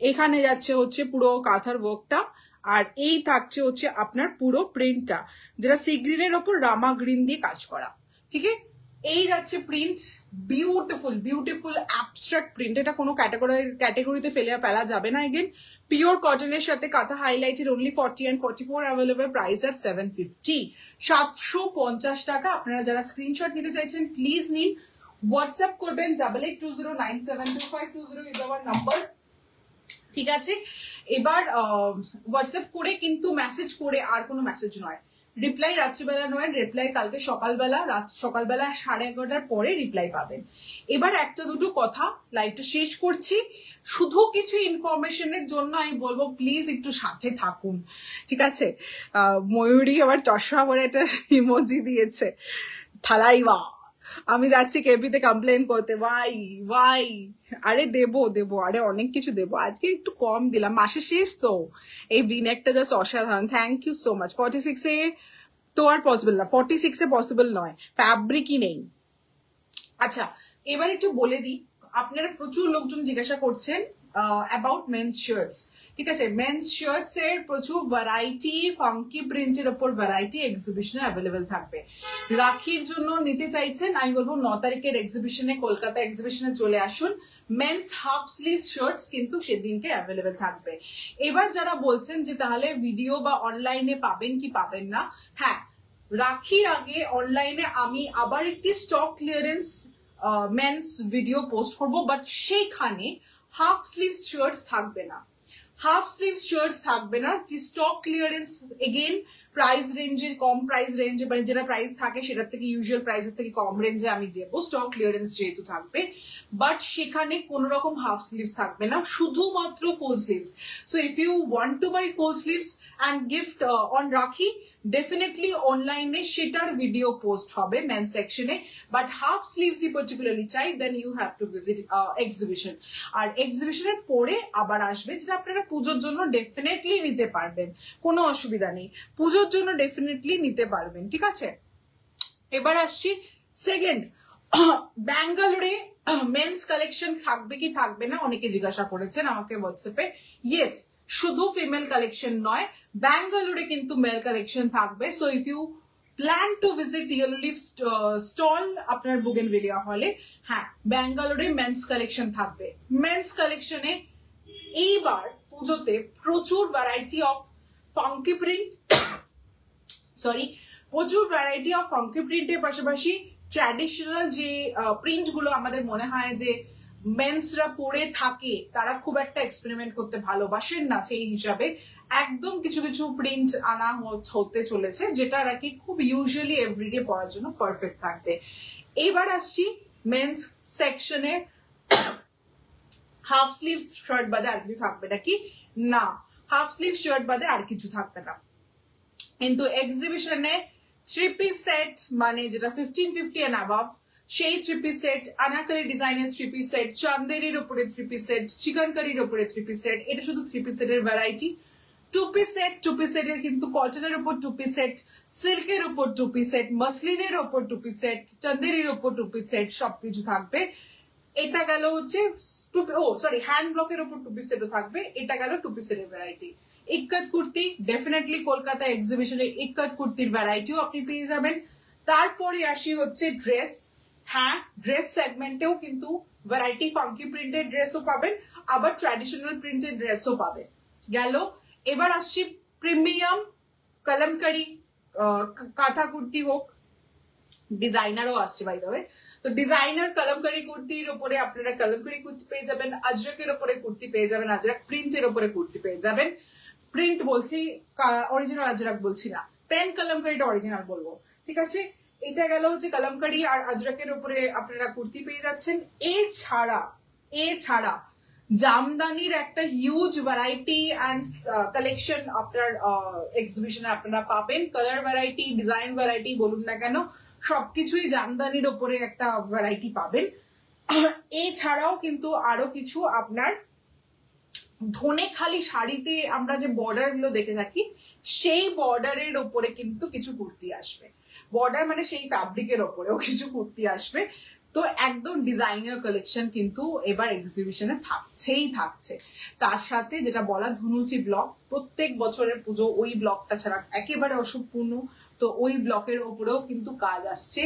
এখানে যাচ্ছে হচ্ছে পুরো কাঁথার ওয়ার্কটা, আর এই থাকছে হচ্ছে আপনার পুরো প্রিন্টটা, যেটা সি গ্রিনের ওপর রামা গ্রিন দিয়ে কাজ করা, ঠিক আছে। এই যাচ্ছে print, beautiful beautiful abstract print, এটা কোনো ক্যাটাগরিতে ফেলা যাবে না। এগেন পিওর কটনের সাথে kantha highlighted, only 40 and 44 available, price at 750, 750 টাকা। আপনারা যারা স্ক্রিনশট নিতে চাইছেন প্লিজ নিন, হোয়াটসঅ্যাপ করবেন 8820972520 ইজ আওয়ার নাম্বার, ঠিক আছে। এবার হোয়াটসঅ্যাপ করে কিন্তু মেসেজ করে, আর কোনো মেসেজ নয়, রিপ্লাই রাত্রিবেলা নয়, রিপ্লাই কালকে সকালবেলা, সকালবেলা 11:30টার পরে রিপ্লাই পাবেন। এবার একটা দুটো কথা লাইভটা শেষ করছি, শুধু কিছু ইনফরমেশনের জন্য আমি বলবো প্লিজ একটু সাথে থাকুন, ঠিক আছে। ময়ূরী আবার চশমা পরে একটা ইমোজি দিয়েছে, থালাইবা, আমি যাচ্ছি কেপিতে কমপ্লেন করতে, ভাই ভাই। আরে দেবো, আরে অনেক কিছু দেবো, আজকে একটু কম দিলাম, মাসের শেষ তো। এই বিনেকটা জাস্ট অসাধারণ, থ্যাংক ইউ সো মাচ। 46-এ তো আর পসিবল না, 46-এ পসিবল নয়, ফ্যাব্রিকই নেই। আচ্ছা এবার একটু বলে দিই, আপনারা প্রচুর লোকজন জিজ্ঞাসা করছেন অ্যাবাউট মেন্স শার্টস, ঠিক আছে। মেন্স শার্টস এর প্রচুর ভ্যারাইটি, ফাঙ্কি প্রিন্টের ওপর ভ্যারাইটি এক্সিবিশনে অ্যাভেলেবেল থাকবে। রাখির জন্য নিতে চাইছেন, আমি বলবো 9 তারিখের এক্সিবিশনে, কলকাতা এক্সিবিশনে চলে আসুন। মেন্স হাফ স্লিভ শার্টস কিন্তু সেদিনকে অ্যাভেলেবেল থাকবে। এবার যারা বলছেন যে তাহলে ভিডিও বা অনলাইনে পাবেন কি পাবেন না, হ্যাঁ রাখির আগে অনলাইনে আমি আবার একটি stock clearance men's video post করবো, বাট সেইখানে হাফ স্লিভ শার্টস থাকবে না, হাফ স্লিভ শার্টস থাকবে না। স্টক ক্লিয়ারেন্স এগেইন প্রাইস রেঞ্জে, কম প্রাইস রেঞ্জে, মানে যেটা প্রাইস থাকে সেটার থেকে ইউজুয়াল প্রাইসের থেকে কম রেঞ্জে আমি দেবো, স্টক ক্লিয়ারেন্স যেহেতু থাকবে। বাট সেখানে কোন রকম হাফ স্লিভস থাকবে না, শুধুমাত্র full sleeves. So if you want to buy full sleeves and gift on Rakhi, definitely অনলাইনে সেটার ভিডিও পোস্ট হবে মেন সেকশনে। বাট হাফ স্লিভস ই পার্টিকুলারলি চাই, then you have to visit exhibition. আর এক্সিবিশনের পরে আবার আসবে, যেটা আপনারা পুজোর জন্য ডেফিনেটলি নিতে পারবেন, কোনো অসুবিধা নেই, পুজোর জন্য ডেফিনেটলি নিতে পারবেন, ঠিক আছে। এবার আসছি সেকেন্ড, ব্যাঙ্গালোরে মেন্স কালেকশন থাকবে কি থাকবে না অনেকে জিজ্ঞাসা করেছেন আমাকে হোয়াটসঅ্যাপে। ইয়েস, শুধু ফিমেল কালেকশন নয়, ব্যাঙ্গালোরে কিন্তু মেল কালেকশন থাকবে। So if you plan to visit yellow leaf stall আপনার বুগেনভিলিয়া হলে, হ্যাঁ ব্যাঙ্গালোরে মেন্স কালেকশন থাকবে। মেন্স কালেকশনে এইবার পুজোতে প্রচুর ভ্যারাইটি অফ ফাঙ্কি প্রিন্ট, প্রচুর ভ্যারাইটি অফ ফাঙ্কি প্রিন্টের পাশাপাশি ট্র্যাডিশনাল যে প্রিন্ট গুলো আমাদের মনে হয় যে মেন্সরা পরে থাকে, তারা খুব একটা এক্সপেরিমেন্ট করতে ভালোবাসেন না, সেই হিসাবে একদম কিছু কিছু প্রিন্ট আনা হতে চলেছে, যেটা নাকি খুব ইউজুয়ালি এভরিডে পরার জন্য পারফেক্ট থাকবে। এবার আসছি মেন্স সেকশনে, হাফ স্লিভ শার্ট বাদে আর কিছু থাকবে নাকি? না, হাফ স্লিভ শার্ট বাদে আর কিছু থাকবে না। কিন্তু এক্সিবিশনে 3-piece সেট, মানে যেটা 1550 and above, সেই 3-piece সেট, আনারকলি ডিজাইনের 3-piece সেট, চান্দেরির উপরে 3-piece সেট, চিকনকারির উপরে 3-piece সেট, এটা শুধু 3-piece সেটের ভ্যারাইটি। 2-piece সেট, 2-piece সেটের কিন্তু কটনের উপর 2-piece সেট, সিল্কের উপর 2-piece সেট, মাসলিনের উপর 2-piece সেট, চান্দেরির উপর 2-piece সেট, সবকিছু থাকবে। এটা গেল হচ্ছে হ্যান্ড ব্লকের উপর 2-piece সেটও থাকবে। এটা গেল 2-piece সেটের ভ্যারাইটি। ইক্কত কুর্তি, ডেফিনেটলি কলকাতা এক্সিবিশনে ইক্কত কুর্তির ভ্যারাইটিও আপনি পেয়ে যাবেন। তারপরে আসি হচ্ছে ড্রেস, হ্যাঁ ড্রেস সেগমেন্টেও কিন্তু ভ্যারাইটি, ফাঙ্কি প্রিন্টেড ড্রেসও পাবেন, আবার ট্র্যাডিশনাল প্রিন্টেড ড্রেসও পাবেন। গেল, এবার আসছি প্রিমিয়াম কলমকারি কাঁথা কুর্তি হোক, ডিজাইনারও আসছে বাই দ্য ওয়ে। তো ডিজাইনার কলমকারি কুর্তির উপরে আপনারা কলমকারি কুর্তি পেয়ে যাবেন, আজরাকের উপরে কুর্তি পেয়ে যাবেন, আজরাক প্রিন্টের উপরে কুর্তি পেয়ে যাবেন। প্রিন্ট বলছি, অরিজিনাল আজরাক বলছি না, পেন কলমকারিটা অরিজিনাল বলবো, ঠিক আছে। এটা গেল হচ্ছে কলমকারি আর আজরাকের উপরে আপনারা কুর্তি পেয়ে যাচ্ছেন। এছাড়া জামদানির একটা হিউজ ভ্যারাইটি অ্যান্ড কালেকশন আপনার এক্সিবিশনে আপনারা পাবেন। কালার ভ্যারাইটি, ডিজাইন ভ্যারাইটি বলুন না কেন, সবকিছুই জামদানির ওপরে একটা ভ্যারাইটি পাবেন। এছাড়াও কিন্তু আরো কিছু আপনার ধনেখালি শাড়িতে আমরা যে বর্ডার গুলো দেখে থাকি, সেই বর্ডারের ওপরে কিন্তু কিছু কুর্তি আসবে। বর্ডার মানে সেই ফ্যাব্রিকের ওপরেও কিছু কুর্তি আসবে। তো একদম ডিজাইনার কালেকশন কিন্তু এবার এক্সিবিশনে থাকছে। তার সাথে যেটা বলা ধনুচি ব্লক, প্রত্যেক বছরের পুজো ওই ব্লকটা ছাড়া একেবারে অসম্পূর্ণ, তো ওই ব্লকের ওপরেও কিন্তু কাজ আসছে।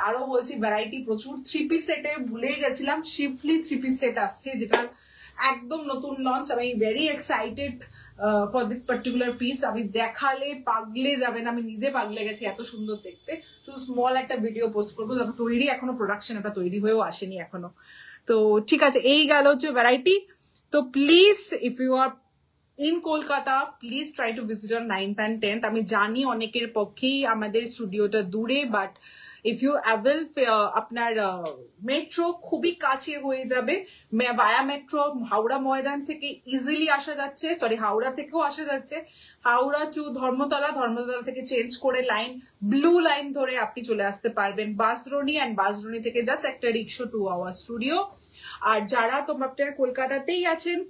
আরো বলছি ভ্যারাইটি প্রচুর। 3 পিস সেটে ভুলে গেছিলাম, শিফলি 3 পিস সেট আসছে, যেটা একদম নতুন লঞ্চ। আমি very excited for this particular piece. আমি দেখালে পাগলে যাবেন, আমি নিজে পাগলে গেছি, এত সুন্দর দেখতে। তো স্মল একটা ভিডিও পোস্ট করবো, তৈরি এখনো প্রোডাকশন এটা তৈরি হয়েও আসেনি এখনো। তো ঠিক আছে, এই গেল হচ্ছে ভ্যারাইটি। তো please if you are in Kolkata, please try to visit on 9th and 10th। আমি জানি অনেকের পক্ষেই আমাদের স্টুডিওটা দূরে, বাট ইফ ইউ অ্যাভেল আপনার মেট্রো খুবই কাছে হয়ে যাবে। ভায়া মেট্রো হাওড়া ময়দান থেকে ইজিলি আসা যাচ্ছে, সরি হাওড়া থেকেও আসা যাচ্ছে। হাওড়া টু ধর্মতলা, ধর্মতলা থেকে চেঞ্জ করে লাইন, ব্লু লাইন ধরে আপনি চলে আসতে পারবেন বাসরণী, অ্যান্ড বাসরণী থেকে জাস্ট একটা রিক্সা 2 hours স্টুডিও। আর যারা আপনারা কলকাতাতেই আছেন,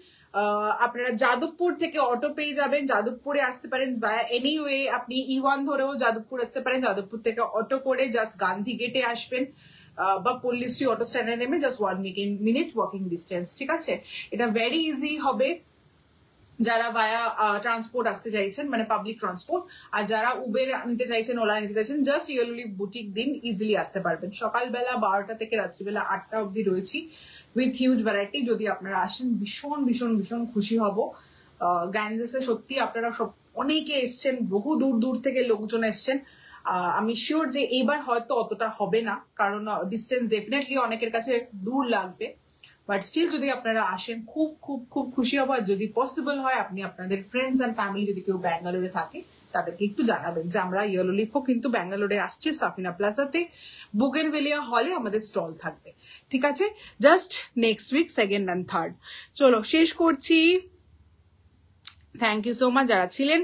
আপনারা যাদবপুর থেকে অটো পেয়ে যাবেন, যাদবপুরে আসতে পারেন। এনিওয়ে আপনি E1 ধরেও যাদবপুর আসতে পারেন, যাদবপুর থেকে অটো করে জাস্ট গান্ধী গেটে আসবেন, বা পল্লীশ্রী অটো স্ট্যান্ডে নেমে জাস্ট 1 minute ওয়াকিং ডিস্টেন্স, ঠিক আছে। এটা ভেরি ইজি হবে যারা ভায়া ট্রান্সপোর্ট আসতে চাইছেন, মানে পাবলিক ট্রান্সপোর্ট। আর যারা উবের নিতে চাইছেন, ওলা নিতে চাইছেন, জাস্ট ইয়েরলি বুটিক দিন ইজিলি আসতে পারবেন। সকালবেলা 12টা থেকে রাত্রিবেলা 8টা অব্দি রয়েছি উইথ হিউজ ভ্যারাইটি। যদি আপনারা আসেন ভীষণ ভীষণ ভীষণ খুশি হব। গ্যাঞ্জেসে সত্যি আপনারা সব অনেকে এসছেন, বহু দূর দূর থেকে লোকজন এসছেন। আমি শিওর যে এইবার হয়তো অতটা হবে না, কারণ ডিস্টেন্স ডেফিনেটলি অনেকের কাছে দূর লাগবে, বাট স্টিল যদি আপনারা আসেন খুব খুব খুব খুশি হব। আর যদি পসিবল হয় আপনি আপনাদের ফ্রেন্ডস অ্যান্ড ফ্যামিলি যদি কেউ ব্যাঙ্গালোরে থাকে তাদেরকে একটু জানাবেন যে আমরা ইয়েলো লিফও কিন্তু ব্যাঙ্গালোরে আসছে, সাফিনা প্লাজাতে বুগেনভেলিয়া হলে আমাদের স্টল থাকবে, ঠিক আছে। Just next week 2nd and 3rd। চলো শেষ করছি। থ্যাংক ইউ সো মাচ যারা ছিলেন।